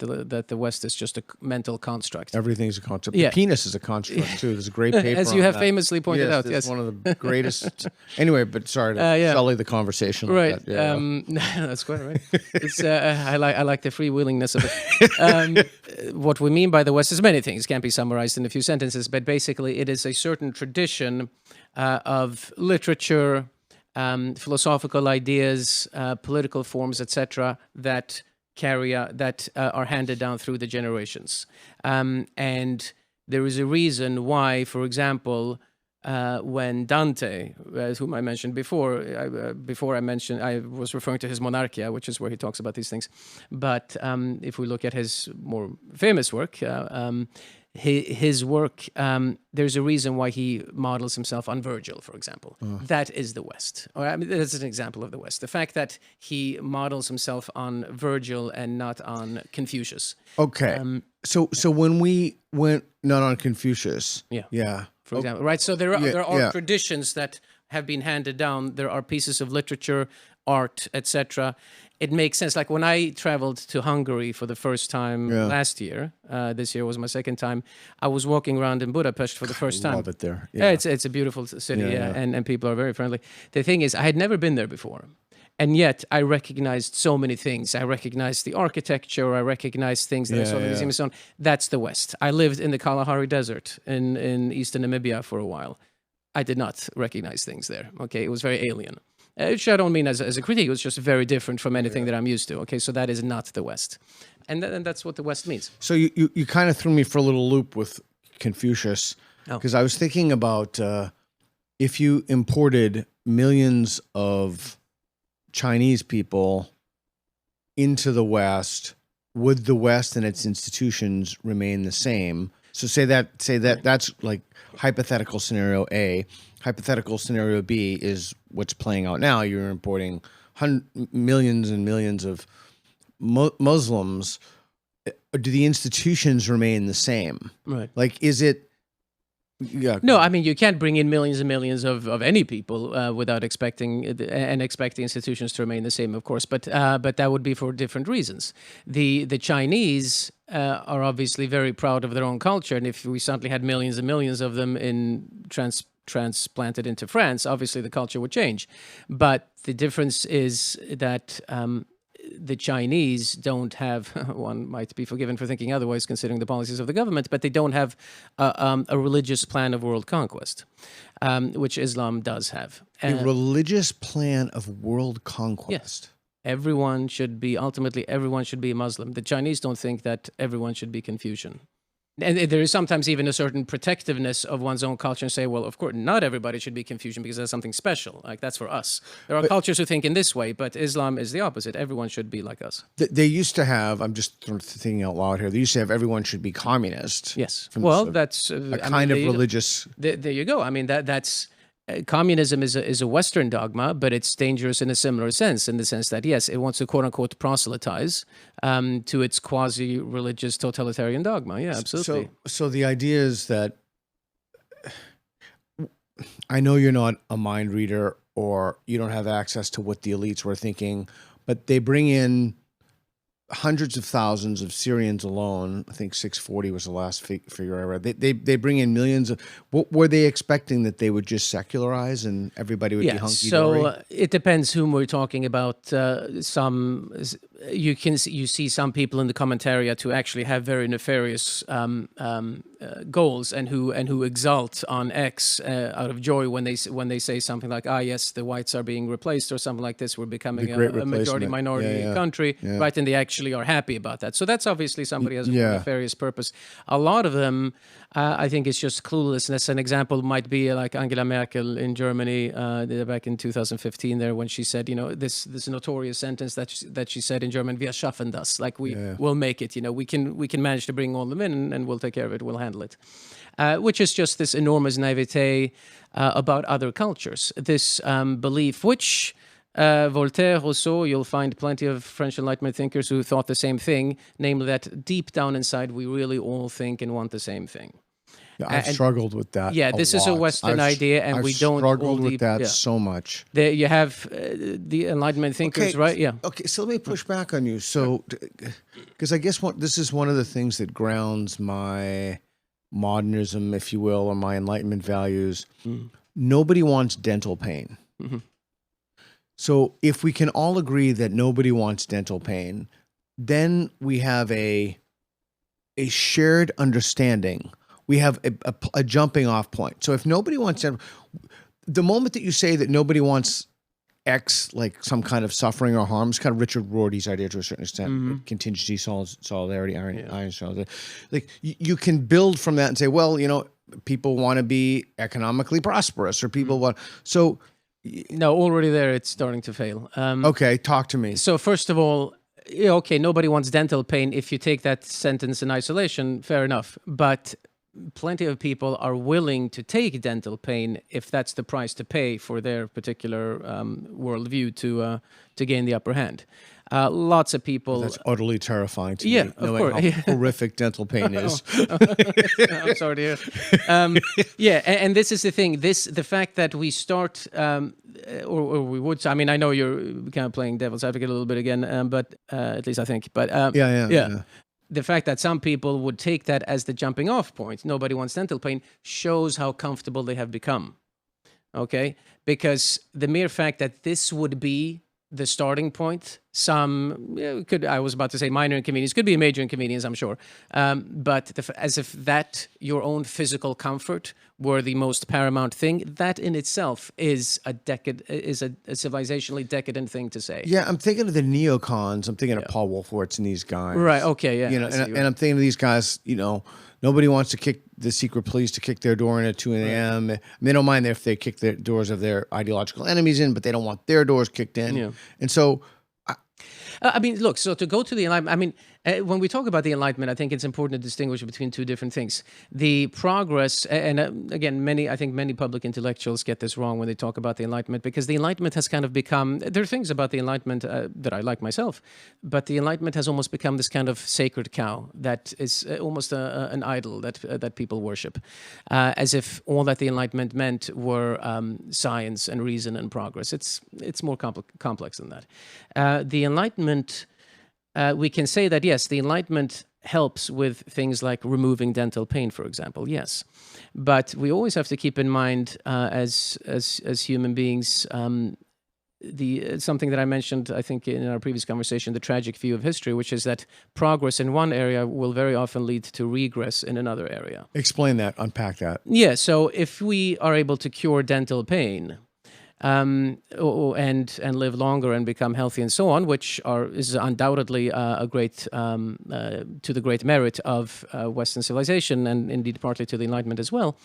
the West is just a mental construct. Everything's a construct. Yeah. The penis is a construct too. There's a great paper As you on have that. famously pointed out. Yes, Yes, one of the greatest. Anyway, but sorry to yeah. sully the conversation. Right. Like that. Yeah. That's quite right. It's I like the freewheelingness of it. What we mean by the West is many things. Can't be summarized in a few sentences, but basically, it is a certain tradition of literature, philosophical ideas, political forms, etc., that are handed down through the generations. And there is a reason why, for example, when Dante, whom I mentioned before, I was referring to his Monarchia, which is where he talks about these things. But if we look at his more famous work, his work, there's a reason why he models himself on Virgil, for example. That is the West. Or, I mean, that's an example of the West. The fact that he models himself on Virgil and not on Confucius. Okay. So when we went not on Confucius. Yeah. For example, right? So there are traditions that have been handed down. There are pieces of literature, art, etc. It makes sense. Like when I traveled to Hungary for the first time last year, this year was my second time, I was walking around in Budapest for the first time. I love it there. Yeah, it's a beautiful city, and people are very friendly. The thing is, I had never been there before. And yet, I recognized so many things. I recognized the architecture. I recognized things that I saw in the museum and so on. That's the West. I lived in the Kalahari Desert in eastern Namibia for a while. I did not recognize things there. Okay, it was very alien. Which I don't mean as a critique. It was just very different from anything that I'm used to. Okay, so that is not the West, and that's what the West means. So you kind of threw me for a little loop with Confucius, because I was thinking about if you imported millions of Chinese people into the West, would the West and its institutions remain the same? So say that that's like hypothetical scenario A. Hypothetical scenario B is what's playing out now. You're importing millions and millions of Muslims. Do the institutions remain the same? Right. Like, is it? Yeah. No, I mean, you can't bring in millions and millions of any people without expecting institutions to remain the same, of course. But that would be for different reasons. The Chinese are obviously very proud of their own culture, and if we suddenly had millions and millions of them transplanted into France, obviously the culture would change. But the difference is that the Chinese don't have, one might be forgiven for thinking otherwise considering the policies of the government, but they don't have a religious plan of world conquest, which Islam does have. A religious plan of world conquest? Yes. Ultimately, everyone should be a Muslim. The Chinese don't think that everyone should be Confucian. And there is sometimes even a certain protectiveness of one's own culture and say, well, of course, not everybody should be Confucian because that's something special. Like, that's for us. There are cultures who think in this way, but Islam is the opposite. Everyone should be like us. They used to have, I'm just thinking out loud here, they used to have everyone should be communist. Yes. Well, that's... a kind of religious... There you go. I mean, that's... communism is a Western dogma, but it's dangerous in a similar sense, in the sense that, yes, it wants to quote-unquote proselytize to its quasi-religious totalitarian dogma. Yeah, absolutely. So the idea is that, I know you're not a mind reader or you don't have access to what the elites were thinking, but they bring in hundreds of thousands of Syrians alone. I think 640 was the last figure I read. They bring in millions of. What were they expecting, that they would just secularize and everybody would be hunky-dory? So it depends whom we're talking about. Some you see some people in the commentariat who actually have very nefarious goals and who exult on X out of joy when they say something like, yes, the whites are being replaced or something like this, we're becoming a majority minority country, right? And they actually are happy about that. So that's obviously somebody has a nefarious purpose. A lot of them, I think, it's just cluelessness. An example might be like Angela Merkel in Germany back in 2015 there, when she said, this notorious sentence that she said in German, "Wir schaffen das," like we will make it. We can manage to bring all of them in, and we'll take care of it. We'll handle it, which is just this enormous naivete about other cultures. This belief, which Voltaire, Rousseau, you'll find plenty of French Enlightenment thinkers who thought the same thing, namely that deep down inside we really all think and want the same thing. I've struggled with that. Yeah, this is a Western idea, and we don't. I've struggled with that so much. You have the Enlightenment thinkers, right? Yeah. Okay, so let me push back on you. So, because I guess this is one of the things that grounds my modernism, if you will, or my Enlightenment values. Nobody wants dental pain. So, if we can all agree that nobody wants dental pain, then we have a shared understanding. We have a jumping off point. So if nobody wants the moment that you say that nobody wants X, like some kind of suffering or harm, it's kind of Richard Rorty's idea to a certain extent, contingency, solidarity, iron solidarity. Like you can build from that and say, well, people want to be economically prosperous, or people want, so. No, already there, it's starting to fail. Okay, talk to me. So first of all, okay, nobody wants dental pain. If you take that sentence in isolation, fair enough. But plenty of people are willing to take dental pain if that's the price to pay for their particular worldview to gain the upper hand. Lots of people. That's utterly terrifying to me. Of course. How horrific dental pain is. I'm sorry to hear. And this is the thing. The fact that we start, or we would. I mean, I know you're kind of playing devil's advocate a little bit again, but at least I think. But yeah. The fact that some people would take that as the jumping off point, nobody wants dental pain, shows how comfortable they have become. Okay? Because the mere fact that this would be the starting point, I was about to say minor inconvenience, could be a major inconvenience, I'm sure. But as if that, your own physical comfort, were the most paramount thing, that in itself is a civilizationally decadent thing to say. Yeah, I'm thinking of the neocons. I'm thinking of Paul Wolfowitz and these guys. Right, okay, yeah. And I'm thinking of these guys, nobody wants to kick the secret police to kick their door in at 2 a.m. Right. They don't mind if they kick the doors of their ideological enemies in, but they don't want their doors kicked in. Yeah. And so... look, so to go to the Enlightenment, when we talk about the Enlightenment, I think it's important to distinguish between two different things. The progress, and again, I think many public intellectuals get this wrong when they talk about the Enlightenment, because the Enlightenment has kind of become, there are things about the Enlightenment that I like myself, but the Enlightenment has almost become this kind of sacred cow that is almost an idol that people worship, as if all that the Enlightenment meant were science and reason and progress. It's more complex than that. The Enlightenment... we can say that, yes, the Enlightenment helps with things like removing dental pain, for example, yes. But we always have to keep in mind, as human beings, something that I mentioned, I think, in our previous conversation, the tragic view of history, which is that progress in one area will very often lead to regress in another area. Explain that, unpack that. Yeah, so if we are able to cure dental pain... and live longer and become healthy and so on, which is undoubtedly a great to the great merit of Western civilization, and indeed partly to the Enlightenment as well,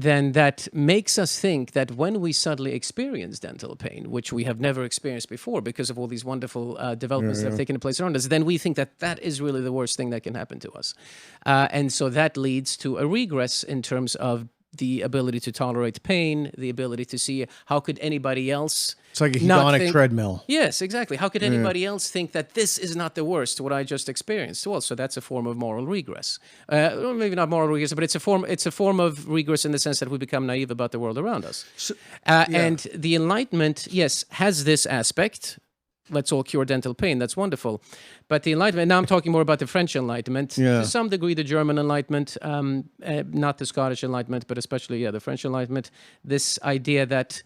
then that makes us think that when we suddenly experience dental pain, which we have never experienced before because of all these wonderful developments that have taken place around us, then we think that is really the worst thing that can happen to us. And so that leads to a regress in terms of the ability to tolerate pain, the ability to see how could anybody else... It's like a hedonic treadmill. Yes, exactly. How could anybody else think that this is not the worst, what I just experienced? Well, so that's a form of moral regress. Maybe not moral regress, but it's a form of regress in the sense that we become naive about the world around us. And the Enlightenment, yes, has this aspect. Let's all cure dental pain. That's wonderful. But the Enlightenment, now I'm talking more about the French Enlightenment. To some degree, the German Enlightenment, not the Scottish Enlightenment, but especially, the French Enlightenment. This idea that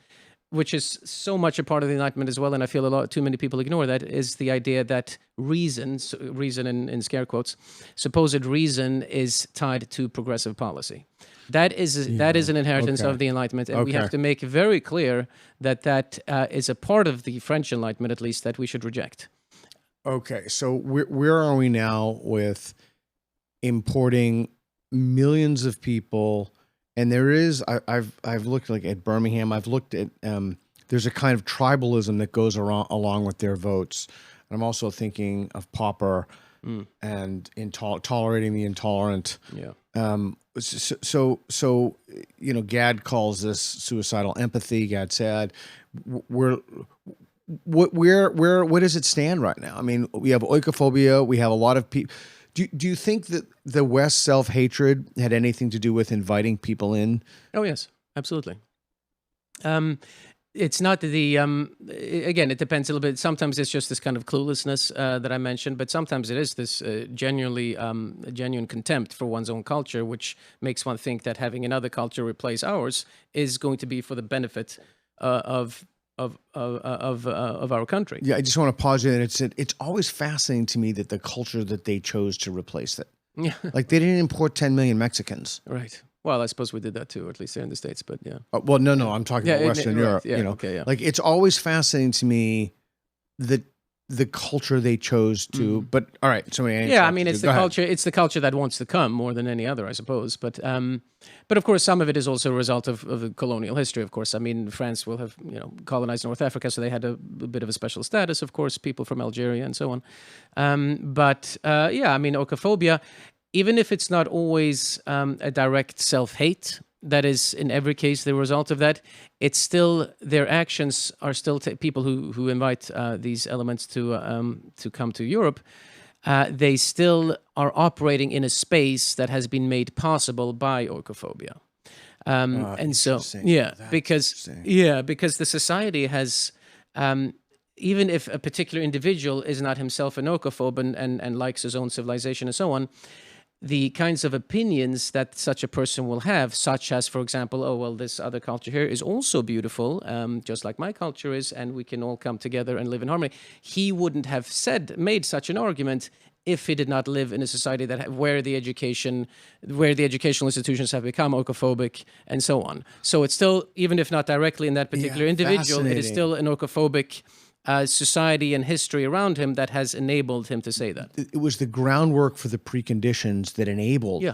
which is so much a part of the Enlightenment as well, and I feel too many people ignore that, is the idea that reason in scare quotes, supposed reason is tied to progressive policy. That is an inheritance of the Enlightenment, and we have to make very clear that is a part of the French Enlightenment, at least, that we should reject. Okay, so where are we now with importing millions of people? And there is, I've looked like at Birmingham. I've looked at there's a kind of tribalism that goes along with their votes. And I'm also thinking of Popper and tolerating the intolerant. Yeah. So Gad calls this suicidal empathy. Gad said, where does it stand right now? I mean, we have oikophobia. We have a lot of people. Do you think that the West's self-hatred had anything to do with inviting people in? Oh yes, absolutely. It's not again, it depends a little bit. Sometimes it's just this kind of cluelessness that I mentioned, but sometimes it is this genuine contempt for one's own culture, which makes one think that having another culture replace ours is going to be for the benefit of our country. Yeah, I just want to pause you. And it's always fascinating to me that the culture that they chose to replace it. Yeah, like they didn't import 10 million Mexicans. Right. Well, I suppose we did that too, at least here in the States. But yeah. Well, no, I'm talking about Western Europe. Yeah, you know, okay, yeah. Like it's always fascinating to me that the culture they chose to. But all right, so yeah, I mean, it's the culture. It's the culture that wants to come more than any other, I suppose. But of course, some of it is also a result of the colonial history. Of course, I mean, France will have colonized North Africa, so they had a bit of a special status. Of course, people from Algeria and so on. Yeah, I mean, oikophobia, even if it's not always a direct self-hate, that is in every case the result of that, it's still, their actions are still, people who invite these elements to come to Europe, they still are operating in a space that has been made possible by oikophobia. And so, yeah, because the society has, even if a particular individual is not himself an oikophobe and likes his own civilization and so on, the kinds of opinions that such a person will have, such as, for example, oh, well, this other culture here is also beautiful, just like my culture is, and we can all come together and live in harmony. He wouldn't have made such an argument if he did not live in a society where the educational institutions have become oikophobic and so on. So it's still, even if not directly in that particular individual, it is still an oikophobic society and history around him that has enabled him to say that. It was the groundwork for the preconditions that enabled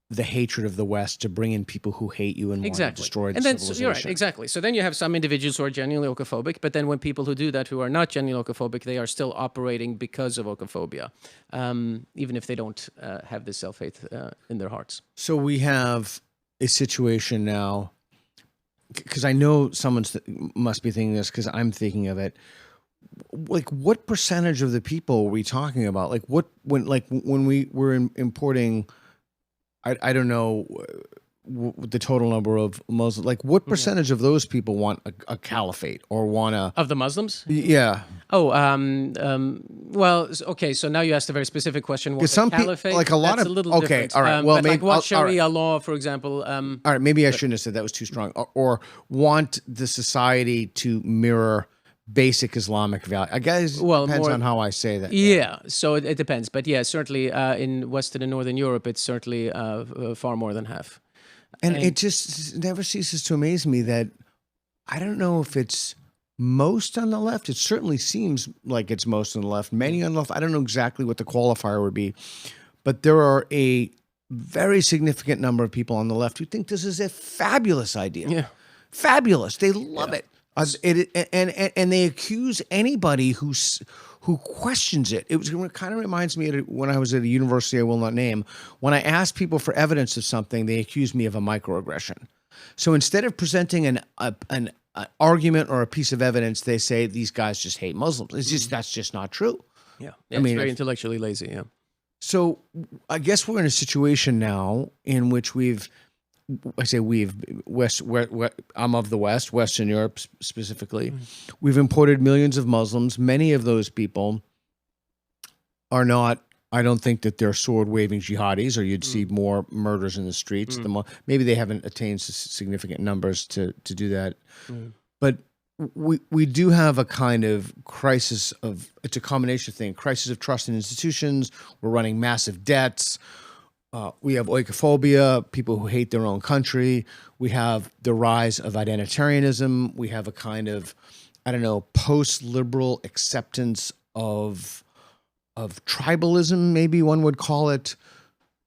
the hatred of the West to bring in people who hate you and want to destroy the civilization. You're right, exactly. So then you have some individuals who are genuinely oikophobic, but then when people who do that, who are not genuinely oikophobic, they are still operating because of oikophobia, even if they don't have this self-hate in their hearts. So we have a situation now, because I know someone must be thinking this, because I'm thinking of it. Like, what percentage of the people are we talking about? Like, when we were importing, I don't know the total number of Muslims. Like, what percentage of those people want a caliphate or want a of the Muslims? Yeah. Oh, well, okay. So now you asked a very specific question. What some caliphate? Like a lot That's of a little different. All right. Well, maybe like what Sharia law, for example. All right. Maybe I shouldn't have said that was too strong. Or want the society to mirror basic Islamic value. I guess it depends on how I say that. Yeah, so it depends. But yeah, certainly in Western and Northern Europe, it's certainly far more than half. And it just never ceases to amaze me that I don't know if it's most on the left. It certainly seems like it's most on the left. Many on the left. I don't know exactly what the qualifier would be. But there are a very significant number of people on the left who think this is a fabulous idea. Yeah. Fabulous. They love it. And they accuse anybody who questions it. It kind of reminds me of when I was at a university I will not name. When I asked people for evidence of something, they accused me of a microaggression. So instead of presenting an argument or a piece of evidence, they say these guys just hate Muslims. That's just not true. Yeah, I mean, it's very intellectually lazy. Yeah. So I guess we're in a situation now in which I'm of the West, Western Europe specifically. We've imported millions of Muslims. Many of those people are not, I don't think that they're sword-waving jihadis, or you'd see more murders in the streets. Maybe they haven't attained significant numbers to do that. But we do have a kind of crisis of, it's a combination thing, crisis of trust in institutions. We're running massive debts. We have oikophobia, people who hate their own country. We have the rise of identitarianism. We have a kind of, I don't know, post-liberal acceptance of tribalism, maybe one would call it.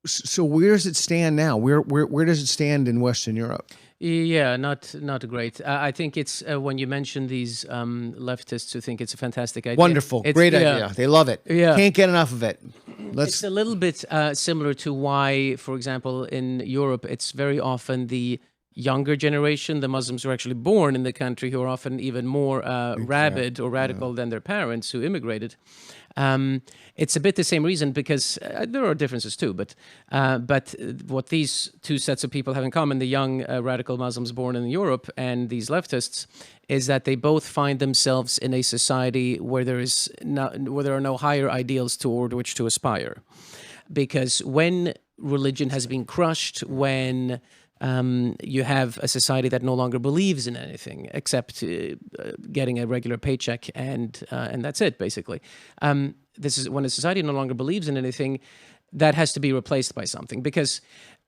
So where does it stand now? Where does it stand in Western Europe? Yeah, not great. I think it's when you mention these leftists who think it's a fantastic idea. Wonderful, great idea. They love it. Yeah. Can't get enough of it. It's a little bit similar to why, for example, in Europe, it's very often the younger generation, the Muslims who are actually born in the country, who are often even more rabid or radical than their parents who immigrated. It's a bit the same reason, because there are differences too, but what these two sets of people have in common, the young radical Muslims born in Europe and these leftists, is that they both find themselves in a society where there are no higher ideals toward which to aspire. Because when religion has been crushed, when you have a society that no longer believes in anything except getting a regular paycheck, and that's it, basically. This is when a society no longer believes in anything, that has to be replaced by something, because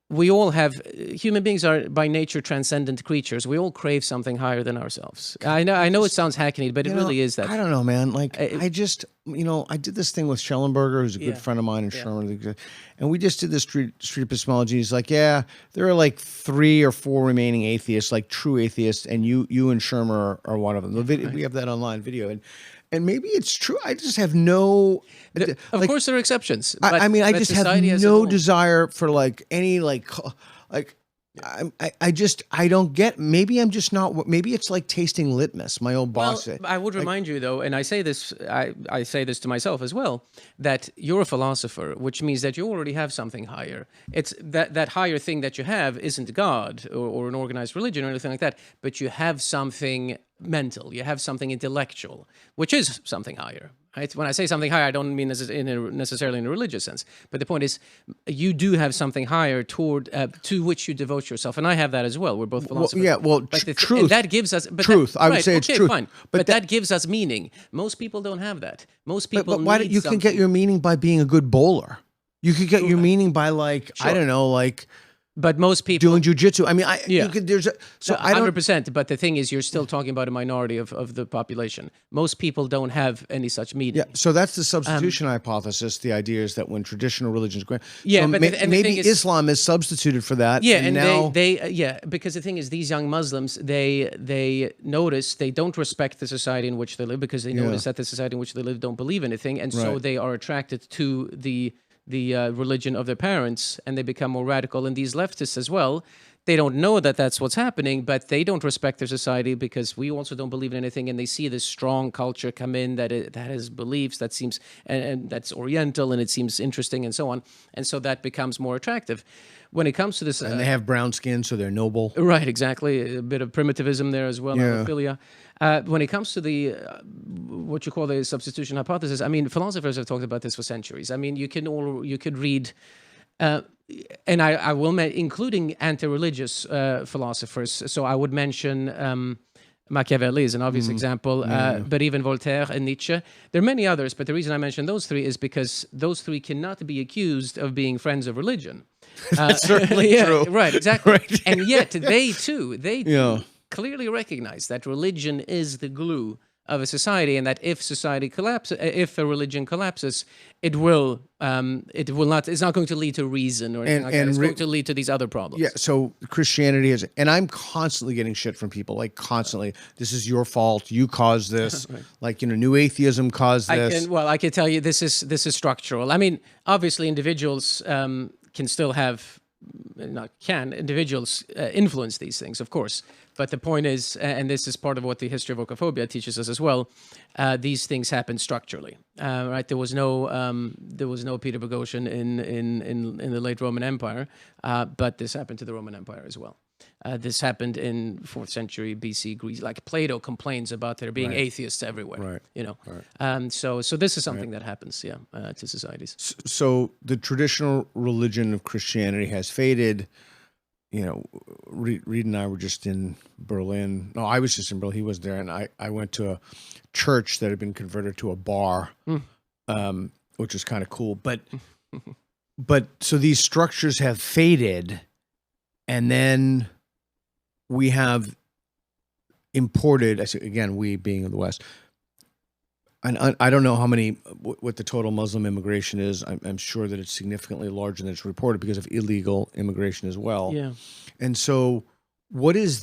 we all have, human beings are by nature transcendent creatures. We all crave something higher than ourselves. I know it sounds hackneyed, but it really is that. I don't know, man. Like, I just, I did this thing with Schellenberger, who's a good friend of mine in Sherman, and we just did this street epistemology. He's like, yeah, there are like 3 or 4 remaining atheists, like true atheists, and you and Shermer are one of them. The video, we have that online video, and maybe it's true. I just have no. Of course, there are exceptions. But I just have no desire for any I don't get. Maybe I'm just not. Maybe it's like tasting litmus. My old boss said. I would remind you though, and I say this. I say this to myself as well, that you're a philosopher, which means that you already have something higher. It's that higher thing that you have isn't God or an organized religion or anything like that, but you have something mental. You have something intellectual, which is something higher. Right? When I say something higher, I don't mean necessarily in a religious sense. But the point is, you do have something higher to which you devote yourself, and I have that as well. We're both philosophers. Truth. And that gives us truth. I would say it's truth. Fine. But that gives us meaning. Most people don't have that. Most people. But why you can get your meaning by being a good bowler. You could get your meaning by I don't know, But most people doing jujitsu. I mean, you could. There's I don't 100%. But the thing is, you're still talking about a minority of the population. Most people don't have any such meaning. Yeah. So that's the substitution hypothesis. The idea is that when traditional religions go, yeah, so but maybe Islam is substituted for that. Yeah, and now because the thing is, these young Muslims, they notice they don't respect the society in which they live, because they notice that the society in which they live don't believe anything, and so they are attracted to the religion of their parents, and they become more radical. And these leftists as well, they don't know that that's what's happening, but they don't respect their society because we also don't believe in anything, and they see this strong culture come in that has beliefs that seems and that's Oriental, and it seems interesting, and so on, and so that becomes more attractive. When it comes to this, and they have brown skin, so they're noble. Right, exactly. A bit of primitivism there as well, homophobia. When it comes to the what you call the substitution hypothesis, I mean, philosophers have talked about this for centuries. I mean, you could read, and I will including anti-religious philosophers. So I would mention Machiavelli is an obvious example, but even Voltaire and Nietzsche. There are many others, but the reason I mention those 3 is because those 3 cannot be accused of being friends of religion. That's certainly true. Right, exactly. Right. And yet they too clearly recognize that religion is the glue of a society, and that if society collapses, if a religion collapses, it will not. It's not going to lead to reason or anything like that. It's going to lead to these other problems. Yeah. So Christianity is, and I'm constantly getting shit from people, constantly. This is your fault. You caused this. Right. New atheism caused this. I can tell you this is structural. I mean, obviously, individuals can still have. Individuals influence these things, of course. But the point is, and this is part of what the history of Oikophobia teaches us as well, these things happen structurally. Right? There was no Peter Boghossian in the late Roman Empire, but this happened to the Roman Empire as well. This happened in 4th century BC Greece. Like Plato complains about there being atheists everywhere. Right. So this is something that happens, to societies. So the traditional religion of Christianity has faded. Reed and I were just in Berlin. No, I was just in Berlin. He was there, and I went to a church that had been converted to a bar, which was kind of cool. But so these structures have faded, and then we have imported. Again, we being in the West. And I don't know what the total Muslim immigration is. I'm sure that it's significantly larger than it's reported because of illegal immigration as well. Yeah. And so what is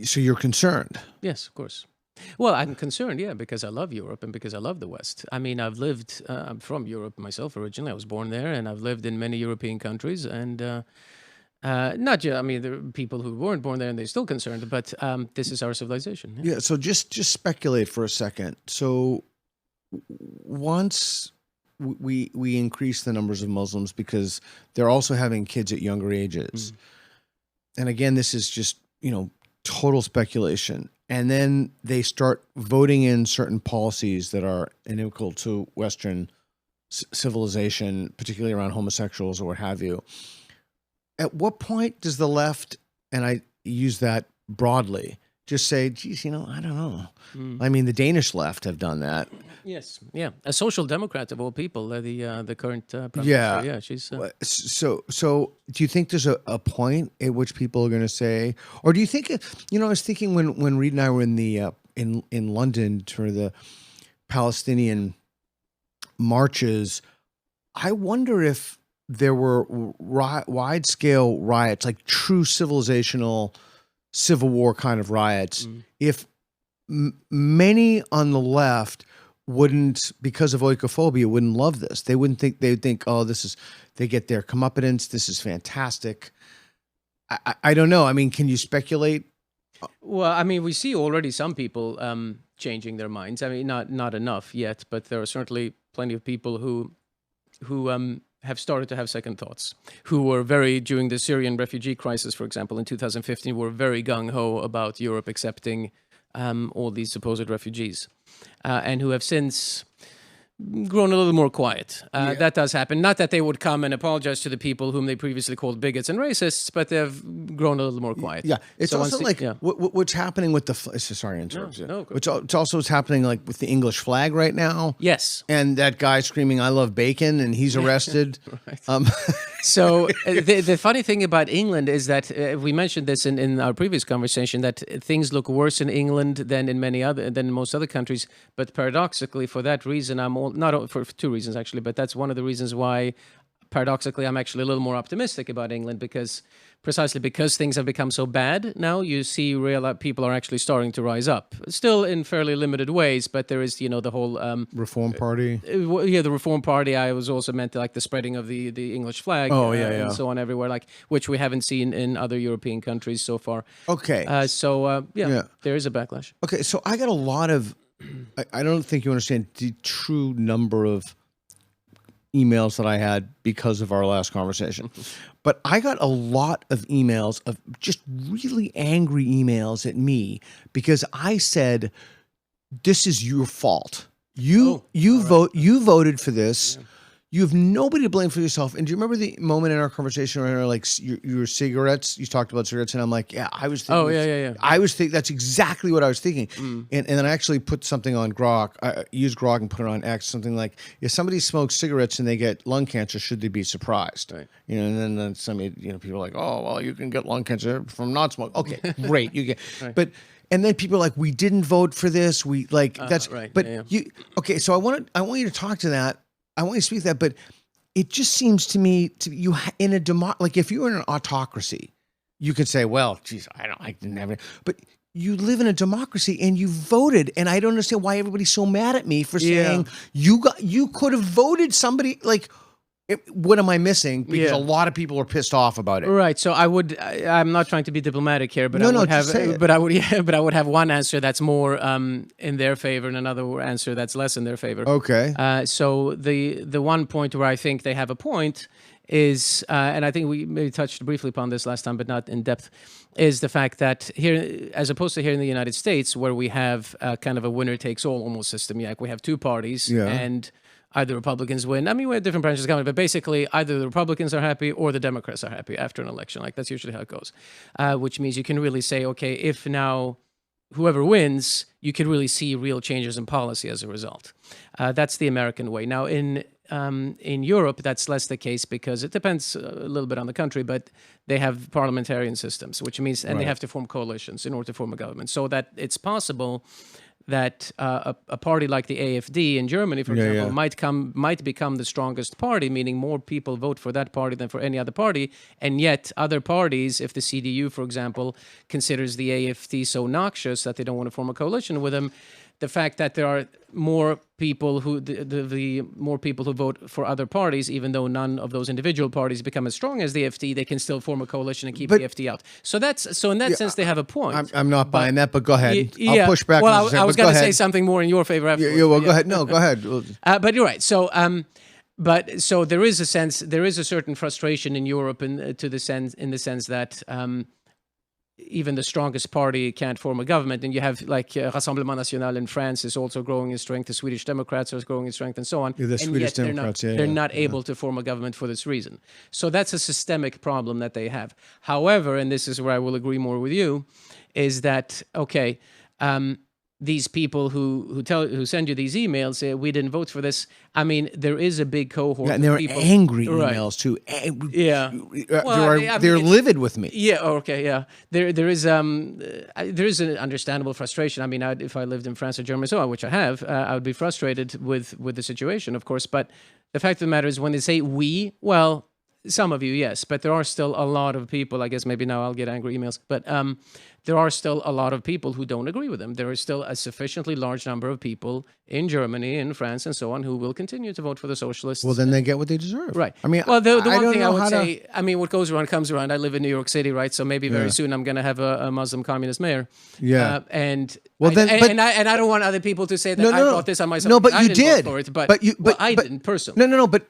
so you're concerned? Yes, of course. Well, I'm concerned, yeah, because I love Europe and because I love the West. I mean, I'm from Europe myself originally. I was born there, and I've lived in many European countries, and not just, I mean, there are people who weren't born there and they're still concerned, but this is our civilization. Yeah, so just speculate for a second. So once we increase the numbers of Muslims because they're also having kids at younger ages. And again, this is just, total speculation. And then they start voting in certain policies that are inimical to Western civilization, particularly around homosexuals or what have you. At what point does the left, and I use that broadly, just say, geez, I don't know. I mean, the Danish left have done that. Yes, yeah. A social democrat of all people, the current prime minister. Yeah. Yeah, she's... So do you think there's a point at which people are going to say, or do you think, I was thinking when Reed and I were in the in London for the Palestinian marches, I wonder if there were wide-scale riots, like true civilizational Civil War kind of riots, if many on the left wouldn't, because of oikophobia, wouldn't love this. They wouldn't think, they'd think, oh, they get their comeuppance, this is fantastic. I don't know. I mean, can you speculate? Well, I mean, we see already some people changing their minds. I mean, not enough yet, but there are certainly plenty of people who have started to have second thoughts, who were during the Syrian refugee crisis, for example, in 2015, were very gung-ho about Europe accepting all these supposed refugees, and who have since grown a little more quiet. That does happen. Not that they would come and apologize to the people whom they previously called bigots and racists, but they've grown a little more quiet. Yeah, it's so also what's happening with the... Sorry to interrupt you. No, it's also what's happening like with the English flag right now. Yes. And that guy screaming, I love bacon, and he's arrested. So the funny thing about England is that we mentioned this in our previous conversation, that things look worse in England than in most other countries. But paradoxically, for that reason, not for two reasons actually, but that's one of the reasons why paradoxically I'm actually a little more optimistic about England, precisely because things have become so bad now. You see people are actually starting to rise up, still in fairly limited ways, but there is the whole Reform Party. The Reform Party. I was also meant to, like, the spreading of the English flag, and so on everywhere, like, which we haven't seen in other European countries so far. Okay. There is a backlash. Okay, so I got a lot of... I don't think you understand the true number of emails that I had because of our last conversation. But I got a lot of emails of just really angry emails at me because I said, this is your fault. You voted for this. Yeah. You have nobody to blame for yourself. And do you remember the moment in our conversation where, like, your cigarettes? You talked about cigarettes, and I'm like, yeah, I was thinking. Oh, yeah. I was thinking, that's exactly what I was thinking. And then I actually put something on Grok. I used Grok and put it on X, something like, if somebody smokes cigarettes and they get lung cancer, should they be surprised? Right. And then somebody, people are like, oh, well, you can get lung cancer from not smoking. Okay, great. You get, right. But. And then people are like, we didn't vote for this. We that's right. But okay. So I want you to talk to that. I want you to speak to that, but it just seems to me you in a like if you were in an autocracy, you could say, well, geez, I didn't have it. But you live in a democracy and you voted, and I don't understand why everybody's so mad at me for saying you could have voted somebody like. What am I missing? Because a lot of people are pissed off about it. Right. So I'm not trying to be diplomatic here, but I would have one answer that's more in their favor and another answer that's less in their favor. Okay. So the one point where I think they have a point is, and I think we maybe touched briefly upon this last time, but not in depth, is the fact that here, as opposed to here in the United States, where we have kind of a winner-takes-all almost system, like we have two parties, and either Republicans win. I mean, we have different branches of government, but basically either the Republicans are happy or the Democrats are happy after an election. Like that's usually how it goes, which means you can really say, okay, if now whoever wins, you can really see real changes in policy as a result. That's the American way. Now, in Europe, that's less the case because it depends a little bit on the country, but they have parliamentarian systems, which means, and they have to form coalitions in order to form a government, so that it's possible that a party like the AfD in Germany, for example, might become the strongest party, meaning more people vote for that party than for any other party, and yet other parties, if the CDU, for example, considers the AfD so noxious that they don't want to form a coalition with them, the fact that there are more people who the more people who vote for other parties, even though none of those individual parties become as strong as the AfD, they can still form a coalition and keep the AfD out. So in that sense they have a point. I'm not buying that, but go ahead. I'll push back. Well, I was going to say something more in your favor afterwards. Well, go ahead. No, go ahead. But you're right. So there is a certain frustration in Europe in the sense that even the strongest party can't form a government, and you have like Rassemblement National in France is also growing in strength. The Swedish Democrats are growing in strength, and so on. The Swedish Democrats, they're not able to form a government for this reason. So that's a systemic problem that they have. However, and this is where I will agree more with you, is that okay? These people who send you these emails say we didn't vote for this. I mean, there is a big cohort. And they're angry emails too. They're livid with me. Yeah. Okay. Yeah. There is an understandable frustration. I mean, if I lived in France or Germany, so which I have, I would be frustrated with the situation, of course. But the fact of the matter is, when they say we, well, some of you, yes, but there are still a lot of people. I guess maybe now I'll get angry emails, but there are still a lot of people who don't agree with them. There is still a sufficiently large number of people in Germany, in France, and so on who will continue to vote for the socialists. Well, then they get what they deserve. Right. I mean, well, the one thing I would say, I mean, what goes around comes around. I live in New York City, right? So maybe very soon I'm going to have a Muslim communist mayor. Yeah. And I don't want other people to say that I brought this on myself. No, but I you didn't did. Vote for it, but I didn't personally. No, but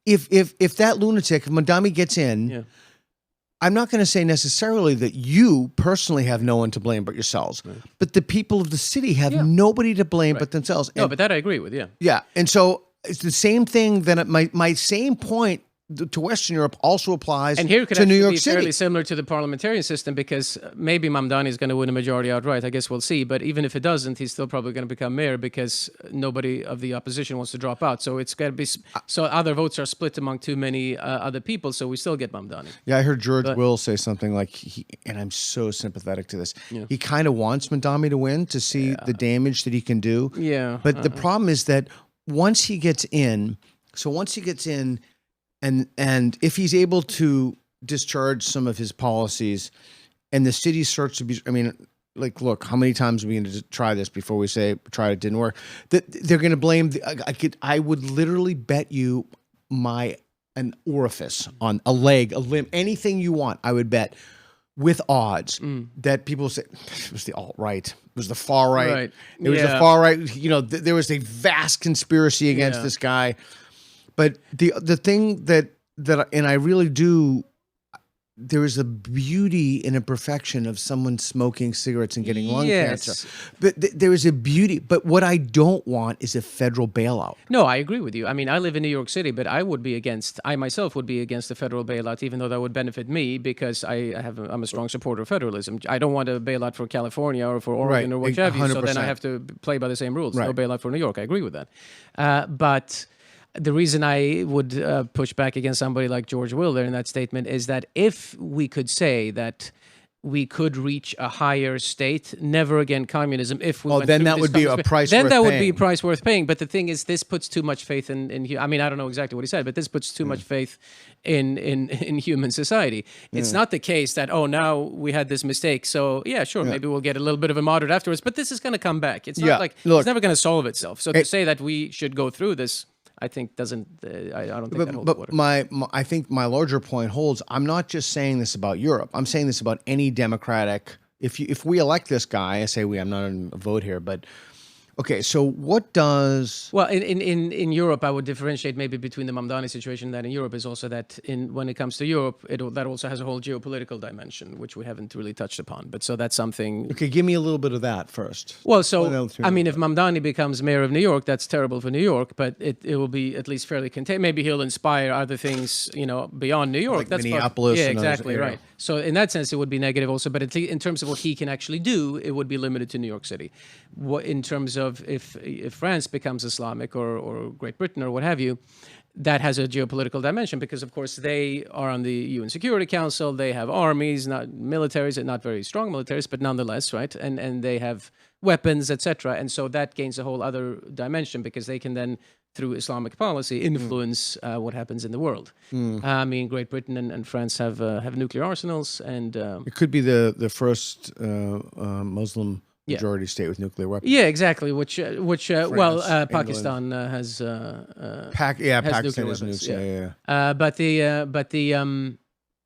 if that lunatic, if Madami gets in, I'm not going to say necessarily that you personally have no one to blame but yourselves, but the people of the city have nobody to blame but themselves. No, but that I agree with, Yeah, and so it's the same thing that my same point to Western Europe also applies and here could to New York be City. Fairly similar to the parliamentarian system, because maybe Mamdani is going to win a majority outright. I guess we'll see. But even if it doesn't, he's still probably going to become mayor because nobody of the opposition wants to drop out. So it's going to be so other votes are split among too many other people. So we still get Mamdani. Yeah, I heard George Will say something like, and I'm so sympathetic to this. He kind of wants Mamdani to win to see the damage that he can do. Yeah, but the problem is that once he gets in. And if he's able to discharge some of his policies and the city starts to be, I mean, like, look, how many times are we going to try this before we say, try it didn't work? That they're going to blame, I would literally bet you an orifice on a leg, a limb, anything you want, I would bet with odds that people say, it was the alt-right, it was the far right. It was the far right. You know, there was a vast conspiracy against this guy. But the thing that and I really do, there is a beauty and a perfection of someone smoking cigarettes and getting lung cancer. But there is a beauty. But what I don't want is a federal bailout. No, I agree with you. I mean, I live in New York City, but I myself would be against the federal bailout, even though that would benefit me because I'm a strong supporter of federalism. I don't want a bailout for California or for Oregon or what have you. So then I have to play by the same rules. No bailout for New York. I agree with that. But the reason I would push back against somebody like George Will in that statement is that if we could say that we could reach a higher state, never again communism, if we went then through that this would be a price then worth that would paying. be a price worth paying. But the thing is, this puts too much faith in I mean, I don't know exactly what he said, but this puts too much faith in human society. It's not the case that, now we had this mistake, so maybe we'll get a little bit of a moderate afterwards, but this is going to come back. It's not like it's never going to solve itself. So to say that we should go through this, I think doesn't. I don't think that holds water. I think my larger point holds. I'm not just saying this about Europe. I'm saying this about any democratic. If we elect this guy, I say we. I'm not in a vote here, but Okay, so what does... Well, in Europe, I would differentiate maybe between the Mamdani situation that in Europe is also that when it comes to Europe, that also has a whole geopolitical dimension, which we haven't really touched upon. But so that's something... Okay, give me a little bit of that first. Well, so, I mean, if Mamdani becomes mayor of New York, that's terrible for New York, but it will be at least fairly contained. Maybe he'll inspire other things, beyond New York. Like that's Minneapolis. Yeah, and exactly, others, right. So in that sense, it would be negative also, but at least in terms of what he can actually do, it would be limited to New York City. In terms of if France becomes Islamic or Great Britain or what have you, that has a geopolitical dimension because, of course, they are on the UN Security Council. They have armies, not militaries, and not very strong militaries, but nonetheless, right? And they have weapons, etc. And so that gains a whole other dimension because they can then, through Islamic policy, influence what happens in the world. I mean, Great Britain and France have nuclear arsenals, and it could be the first Muslim majority state with nuclear weapons. Yeah, exactly. Which France, Pakistan has. Pakistan has nukes. Yeah.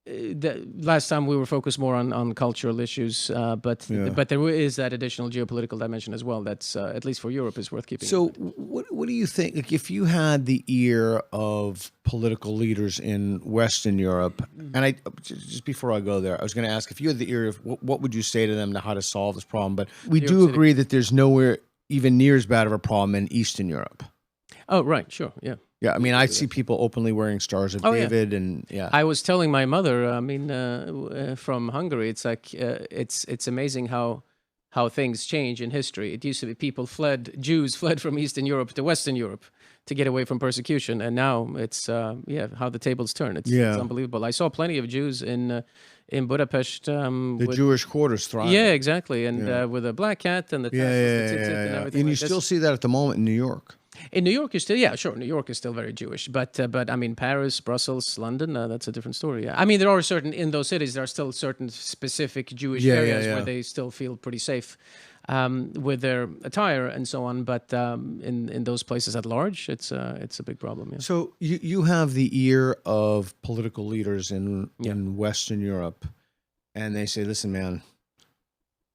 The last time we were focused more on cultural issues, but there is that additional geopolitical dimension as well. That's at least for Europe is worth keeping. So, in mind. what do you think? Like, if you had the ear of political leaders in Western Europe, and I just before I go there, I was going to ask if you had the ear of what would you say to them to how to solve this problem? But we do agree that there's nowhere even near as bad of a problem in Eastern Europe. Oh, right, sure, yeah. Yeah, I mean, I see people openly wearing Stars of David, and I was telling my mother, I mean, from Hungary, it's like it's amazing how things change in history. It used to be Jews fled from Eastern Europe to Western Europe to get away from persecution, and now it's how the tables turn. It's unbelievable. I saw plenty of Jews in Budapest. The Jewish quarters thrive. Yeah, exactly, and with a black cat and the tassels, the tzitzit, and everything. And you still see that at the moment in New York. In New York, New York is still very Jewish, but I mean, Paris, Brussels, London, that's a different story. Yeah. I mean, in those cities, there are still certain specific Jewish areas where they still feel pretty safe with their attire and so on. But in those places at large, it's a big problem. Yeah. So you have the ear of political leaders in Western Europe, and they say, "Listen, man,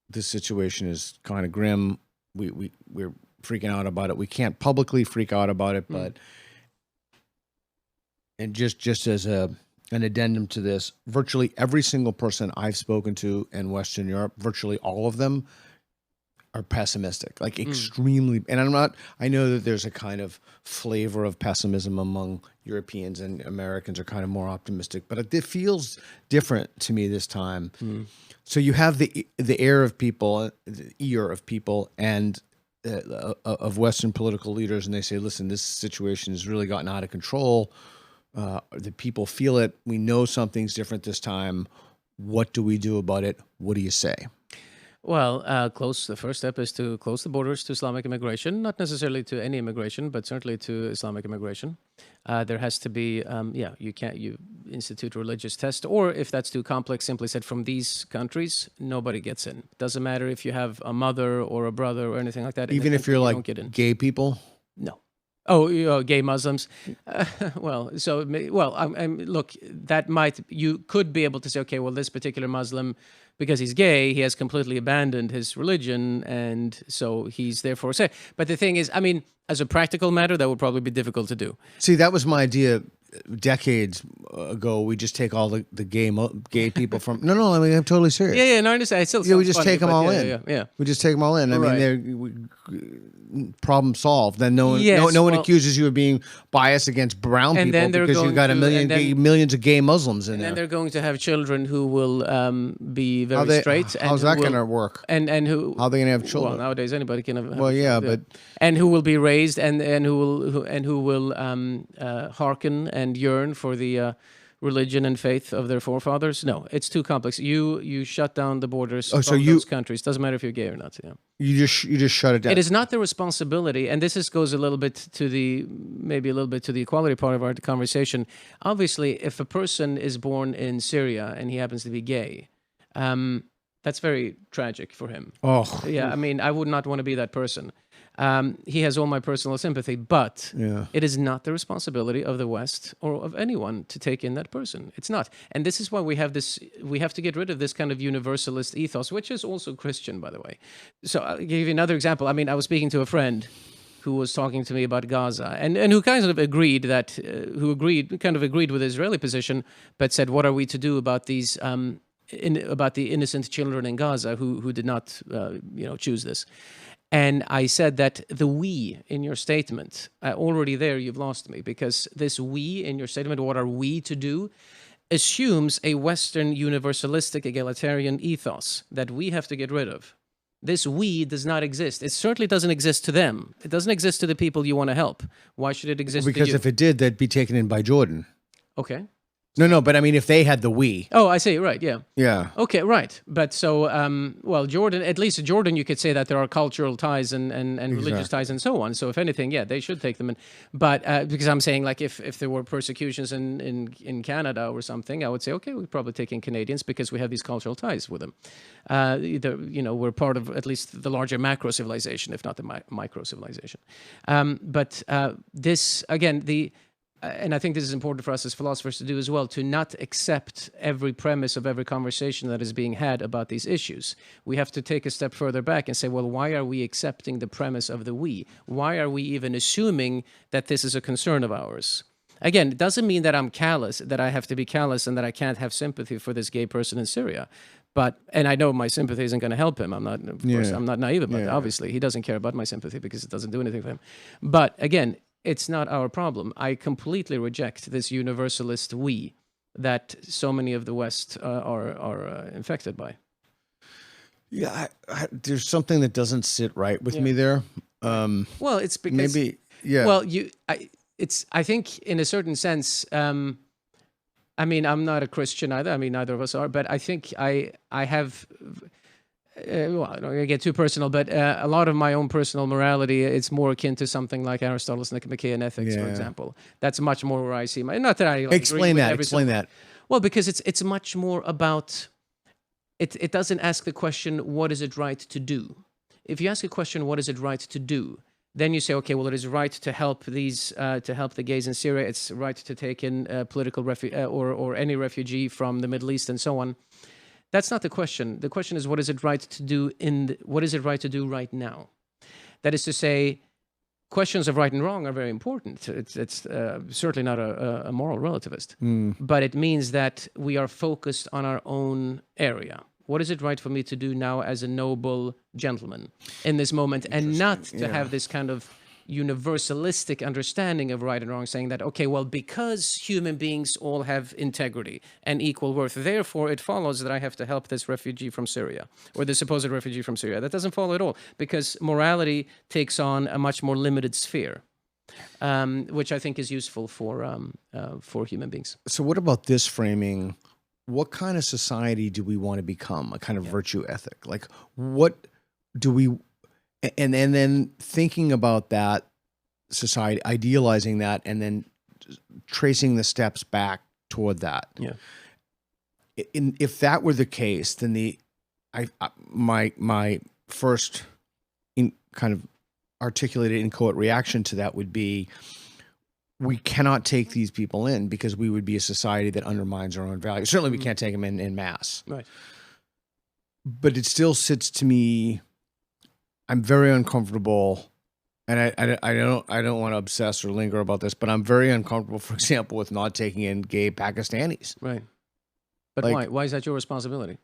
this situation is kind of grim. We're freaking out about it. We can't publicly freak out about it, but and just as an addendum to this, virtually every single person I've spoken to in Western Europe, virtually all of them are pessimistic, like extremely. And I know that there's a kind of flavor of pessimism among Europeans, and Americans are kind of more optimistic, but it feels different to me this time. So you have the ear of people, and of Western political leaders, and they say, listen, this situation has really gotten out of control. The people feel it. We know something's different this time. What do we do about it? What do you say? Well, the first step is to close the borders to Islamic immigration, not necessarily to any immigration, but certainly to Islamic immigration. There has to be, you institute a religious test, or if that's too complex, simply said, from these countries, nobody gets in. Doesn't matter if you have a mother or a brother or anything like that. Even if you're like gay people? No. Oh, gay Muslims. Look, you could be able to say, okay, well, this particular Muslim, because he's gay, he has completely abandoned his religion, and so he's therefore safe. But the thing is, I mean, as a practical matter, that would probably be difficult to do. See, that was my idea decades ago. We just take all the gay people from. No, I mean, I'm totally serious. Yeah, no, I understand. We just take them all in. Yeah. We just take them all in. I mean, problem solved. Then no one accuses you of being biased against brown people because you've got millions of gay Muslims in there. And then they're going to have children who will be very straight. How's that going to work? And who? How are they going to have children? Well, nowadays anybody can have. Well, yeah, but and who will be raised and who will hearken and yearn for the religion and faith of their forefathers? No, it's too complex. You shut down the borders from those countries. Doesn't matter if you're gay or not. Yeah. You just shut it down. It is not the responsibility, and this goes a little bit to the equality part of our conversation. Obviously, if a person is born in Syria and he happens to be gay, That's very tragic for him. Oh, Yeah, I mean, I would not want to be that person. He has all my personal sympathy, but it is not the responsibility of the West or of anyone to take in that person. It's not. And this is why we have to get rid of this kind of universalist ethos, which is also Christian, by the way. So I'll give you another example. I mean, I was speaking to a friend who was talking to me about Gaza and who kind of agreed with the Israeli position, but said, what are we to do about these, about the innocent children in Gaza who did not, choose this? And I said that the we in your statement, already there you've lost me, because this we in your statement, what are we to do, assumes a Western universalistic egalitarian ethos that we have to get rid of. This we does not exist. It certainly doesn't exist to them. It doesn't exist to the people you want to help. Why should it exist to you? Because if it did, they'd be taken in by Jordan. Okay. No, but I mean, if they had the we. Oh, I see. Right. Yeah. Yeah. Okay. Right. But so, Jordan, at least Jordan, you could say that there are cultural ties and religious ties and so on. So if anything, yeah, they should take them in. But because I'm saying, like, if there were persecutions in Canada or something, I would say, okay, we'd probably take in Canadians because we have these cultural ties with them. We're part of at least the larger macro civilization, if not the micro civilization. But this, again, and I think this is important for us as philosophers to do as well, to not accept every premise of every conversation that is being had about these issues. We have to take a step further back and say, well, why are we accepting the premise of the we? Why are we even assuming that this is a concern of ours? Again, it doesn't mean that I'm callous, that I have to be callous and that I can't have sympathy for this gay person in Syria. And I know my sympathy isn't going to help him. I'm not naive about it. Obviously, he doesn't care about my sympathy because it doesn't do anything for him. But again, it's not our problem. I completely reject this universalist we that so many of the West are infected by. Yeah, there's something that doesn't sit right with me there. Well, it's because maybe, yeah. Well, I think in a certain sense. I mean, I'm not a Christian either. I mean, neither of us are. But I think I have. I don't want to get too personal, but a lot of my own personal morality, it's more akin to something like Aristotle's Nicomachean Ethics, for example. That's much more where I see not that I explain that. Well, because it's much more about it doesn't ask the question, what is it right to do? If you ask a question, what is it right to do? Then you say, okay, well, it is right to help the gays in Syria. It's right to take in political or any refugee from the Middle East and so on. That's not the question. The question is, what is it right to do what is it right to do right now? That is to say, questions of right and wrong are very important. It's certainly not a moral relativist, but it means that we are focused on our own area. What is it right for me to do now as a noble gentleman in this moment, and not to have this kind of universalistic understanding of right and wrong, saying that, okay, well, because human beings all have integrity and equal worth, therefore it follows that I have to help this refugee from Syria or the supposed refugee from Syria. That doesn't follow at all, because morality takes on a much more limited sphere, which I think is useful for human beings. So what about this framing? What kind of society do we want to become? A kind of virtue ethic? Like, what do we... And then thinking about that society, idealizing that, and then tracing the steps back toward that. Yeah. If that were the case, then my first kind of articulated inchoate reaction to that would be, we cannot take these people in because we would be a society that undermines our own values. Certainly, we can't take them in mass. Right. But it still sits to me. I'm very uncomfortable, and I don't want to obsess or linger about this, but I'm very uncomfortable, for example, with not taking in gay Pakistanis. Right. But why? Why is that your responsibility?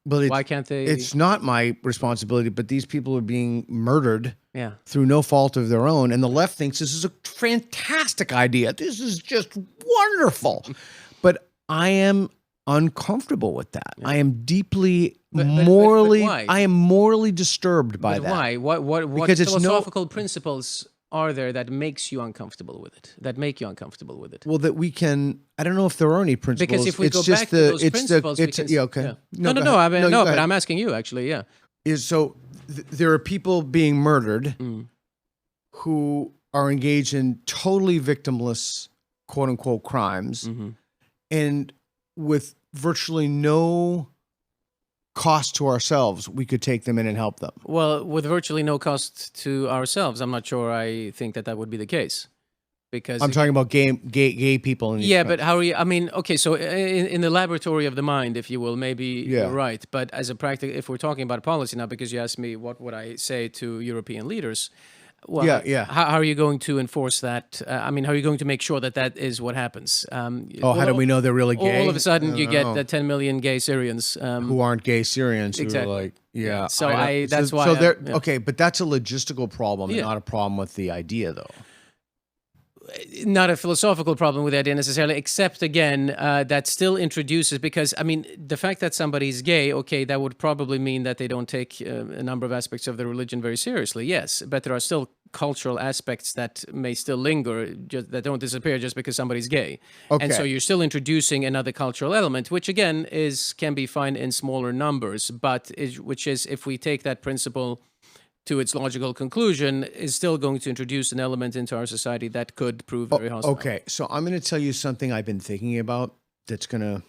Well, why can't they? It's not my responsibility, but these people are being murdered through no fault of their own, and the left thinks this is a fantastic idea. This is just wonderful. But I am uncomfortable with that. I am deeply morally. But why? I am morally disturbed by that. Why? What Because philosophical principles are there that makes you uncomfortable with it? That make you uncomfortable with it? Well, that we can. I don't know if there are any principles. Because if we go back to those principles, okay. No. But I'm asking you actually. Yeah. There are people being murdered who are engaged in totally victimless, quote unquote, crimes, and with virtually no cost to ourselves, we could take them in and help them. Well, with virtually no cost to ourselves, I'm not sure I think that would be the case. Because I'm talking about gay people. In these yeah, but how are you? I mean, okay, so in the laboratory of the mind, if you will, maybe you're right. But as a practical, if we're talking about policy now, because you asked me what would I say to European leaders, well, how are you going to enforce that? I mean, how are you going to make sure that that is what happens? How do we know they're really gay? All of a sudden, you get the 10 million gay Syrians who aren't gay Syrians. Exactly. Who are like, So that's why. So they're okay, but that's a logistical problem, and not a problem with the idea, though. Not a philosophical problem with the idea necessarily, except again, that still introduces, because I mean, the fact that somebody's gay, okay, that would probably mean that they don't take a number of aspects of their religion very seriously, yes, but there are still cultural aspects that may still linger, that don't disappear just because somebody's gay. Okay. And so you're still introducing another cultural element, which again can be fine in smaller numbers, but which is, if we take that principle to its logical conclusion, is still going to introduce an element into our society that could prove very hostile. Okay, so I'm going to tell you something I've been thinking about that's going to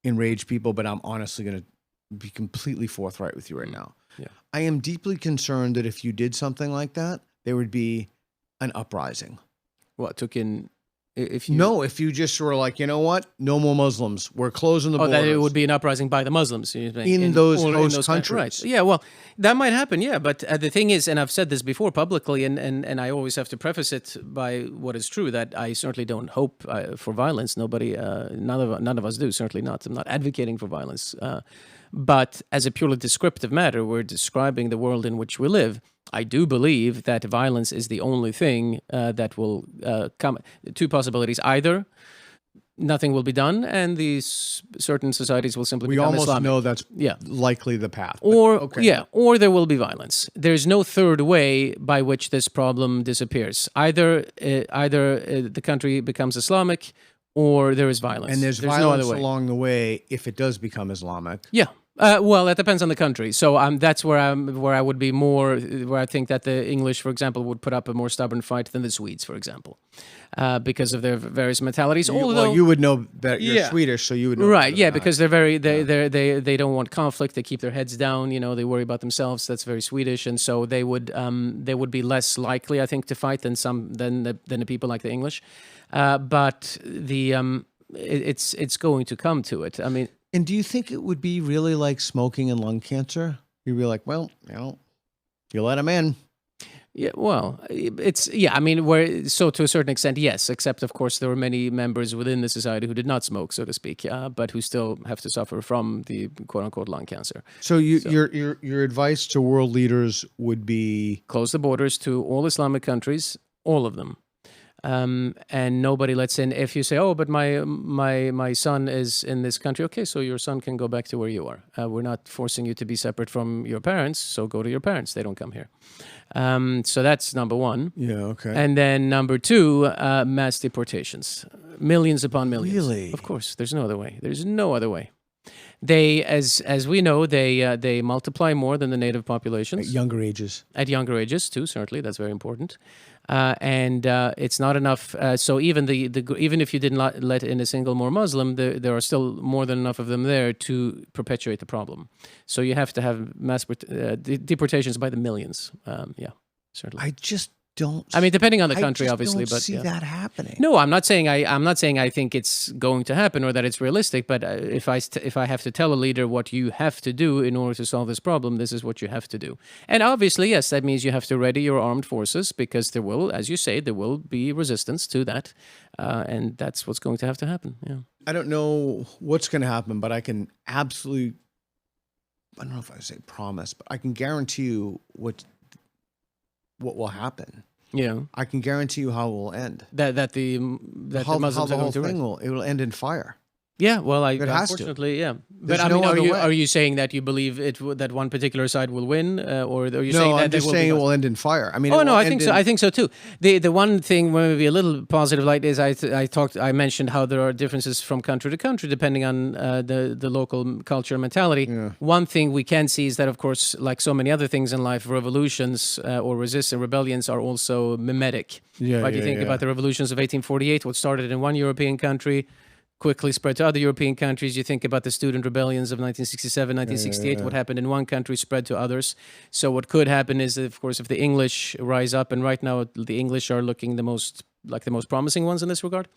enrage people, but I'm honestly going to be completely forthright with you right now. Yeah. I am deeply concerned that if you did something like that, there would be an uprising. What, if you just were like, you know what? No more Muslims. We're closing the borders. That it would be an uprising by the Muslims in those host countries. Right. Yeah, well, that might happen, yeah. But the thing is, and I've said this before publicly, and I always have to preface it by what is true, that I certainly don't hope for violence. Nobody, none of us do, certainly not. I'm not advocating for violence. But as a purely descriptive matter, we're describing the world in which we live. I do believe that violence is the only thing that will come. Two possibilities: either nothing will be done, and these certain societies will simply become Islamic. We almost know that's likely the path. Or there will be violence. There's no third way by which this problem disappears. Either the country becomes Islamic, or there is violence. And there's violence no other way along the way if it does become Islamic. Yeah. Well, that depends on the country. So that's where I would be more, where I think that the English, for example, would put up a more stubborn fight than the Swedes, for example, because of their various mentalities. Although you would know that you're Swedish, so you would know. Right? Yeah, because they don't want conflict. They keep their heads down. You know, they worry about themselves. That's very Swedish, and so they would be less likely, I think, to fight than the people like the English. But it's going to come to it. I mean. And do you think it would be really like smoking and lung cancer? You'd be like, well, you let them in. Yeah, well, I mean, to a certain extent, yes, except, of course, there were many members within the society who did not smoke, so to speak, but who still have to suffer from the quote-unquote lung cancer. So your advice to world leaders would be? Close the borders to all Islamic countries, all of them. And nobody lets in. If you say, "Oh, but my son is in this country," okay, so your son can go back to where you are. We're not forcing you to be separate from your parents, so go to your parents. They don't come here. So that's number one. Yeah, okay. And then number two, mass deportations, millions upon millions. Really? Of course, there's no other way. There's no other way. They, as we know, they multiply more than the native populations. At younger ages. At younger ages too, certainly, that's very important. And it's not enough. So even even if you did not let in a single more Muslim, there are still more than enough of them there to perpetuate the problem. So you have to have mass deportations by the millions. Yeah, certainly. I just don't. I mean, depending on the country, obviously, but see that happening. No, I'm not saying I think it's going to happen or that it's realistic. But if I have to tell a leader what you have to do in order to solve this problem, this is what you have to do. And obviously, yes, that means you have to ready your armed forces, because there will, as you say, there will be resistance to that, and that's what's going to have to happen. Yeah. I don't know what's going to happen, but I can absolutely, I don't know if I say promise, but I can guarantee you what will happen. Yeah, I can guarantee you how it will end. That the Muslims how the are whole going to thing will end in fire. Yeah, well, it has unfortunately, to. Yeah. There's but I mean, no other way. Are you saying that you believe that one particular side will win, or are you saying that I'm just saying it will end in fire? I mean, I think so. I think so too. The one thing, maybe a little positive light, is I mentioned how there are differences from country to country depending on the local culture and mentality. Yeah. One thing we can see is that, of course, like so many other things in life, revolutions or resistance and rebellions are also mimetic. Yeah, right? You think about the revolutions of 1848, what started in one European country quickly spread to other European countries. You think about the student rebellions of 1967, 1968, what happened in one country spread to others. So what could happen is, of course, if the English rise up, and right now the English are looking the most promising ones in this regard,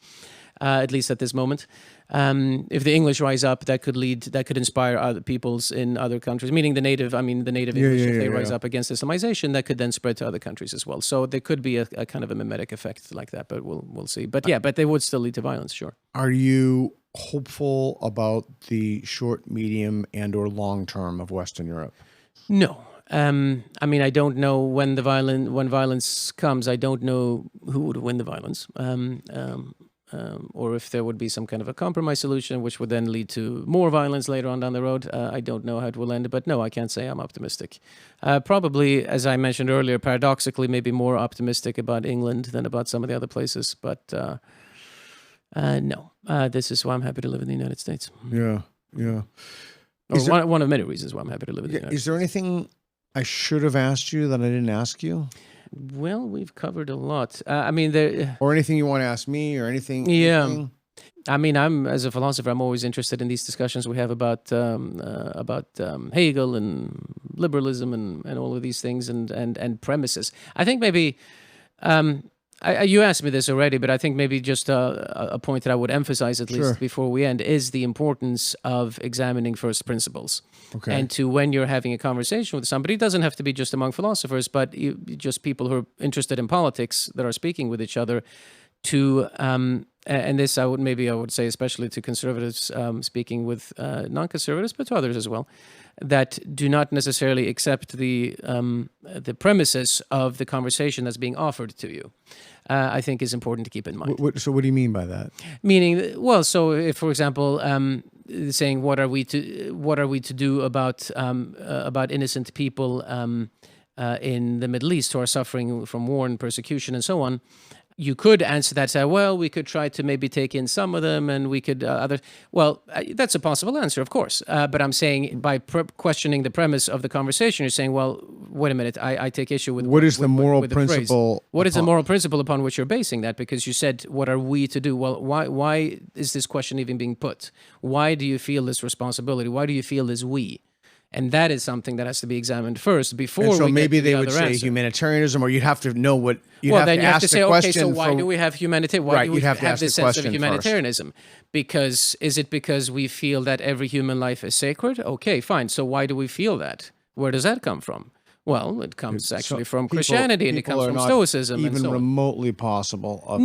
at least at this moment. If the English rise up, that could inspire other peoples in other countries, meaning the native English, if they rise up against Islamization, that could then spread to other countries as well. So there could be a kind of a mimetic effect like that, but we'll see. But but they would still lead to violence, sure. Are you hopeful about the short, medium, and or long term of Western Europe? No. I don't know when violence comes. I don't know who would win the violence. Or if there would be some kind of a compromise solution, which would then lead to more violence later on down the road. I don't know how it will end, but no, I can't say I'm optimistic. Probably, as I mentioned earlier, paradoxically, maybe more optimistic about England than about some of the other places. But no, this is why I'm happy to live in the United States. Yeah. One of many reasons why I'm happy to live in the United States. Is there anything I should have asked you that I didn't ask you? Well, we've covered a lot. Or anything you want to ask me, or anything. Yeah. Anything? I'm as a philosopher, I'm always interested in these discussions we have about Hegel and liberalism and all of these things and premises. I think maybe you asked me this already, but I think maybe just a point that I would emphasize at least before we end is the importance of examining first principles. Okay. And when you're having a conversation with somebody, it doesn't have to be just among philosophers, but just people who are interested in politics that are speaking with each other, and this I would say especially to conservatives speaking with non-conservatives, but to others as well, that do not necessarily accept the premises of the conversation that's being offered to you. I think is important to keep in mind. So what do you mean by that? Meaning, well, so if, for example, saying what are we to do about innocent people in the Middle East who are suffering from war and persecution and so on, you could answer that, say, well, we could try to maybe take in some of them, and we could that's a possible answer, of course. But I'm saying by questioning the premise of the conversation, you're saying, well, wait a minute, I take issue with what is the moral with principle? What is the moral principle upon which you're basing that? Because you said, what are we to do? Well, why is this question even being put? Why do you feel this responsibility? Why do you feel this we? And that is something that has to be examined first before. And so we maybe get to they the would other say answer. Humanitarianism, or you'd have to know what. You have to say, okay, so why do we have humanitarianism? Why do we have this sense of humanitarianism? Because is it because we feel that every human life is sacred? Okay, fine. So why do we feel that? Where does that come from? Well, it comes actually from Christianity, and it comes from Stoicism. Even and so remotely possible. Of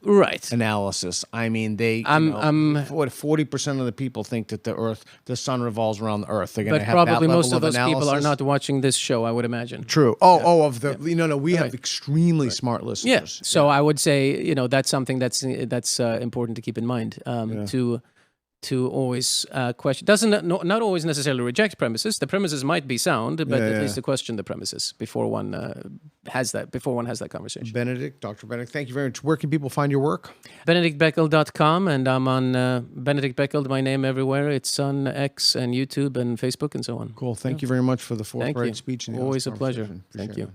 right analysis. I mean, they. 40% of the people think that the sun revolves around the Earth. They're going to have that level of analysis. But probably most of those people are not watching this show, I would imagine. True. We have extremely smart listeners. Yeah. So I would say, that's something that's important to keep in mind. To always question, not always necessarily reject premises. The premises might be sound, but at least to question the premises before one has that conversation. Dr. Benedict, thank you very much. Where can people find your work? BenedictBeckeld.com, and I'm on Benedict Beckeld, my name everywhere. It's on X and YouTube and Facebook and so on. Cool. Thank you very much for the forthright speech. And always a pleasure. Thank you.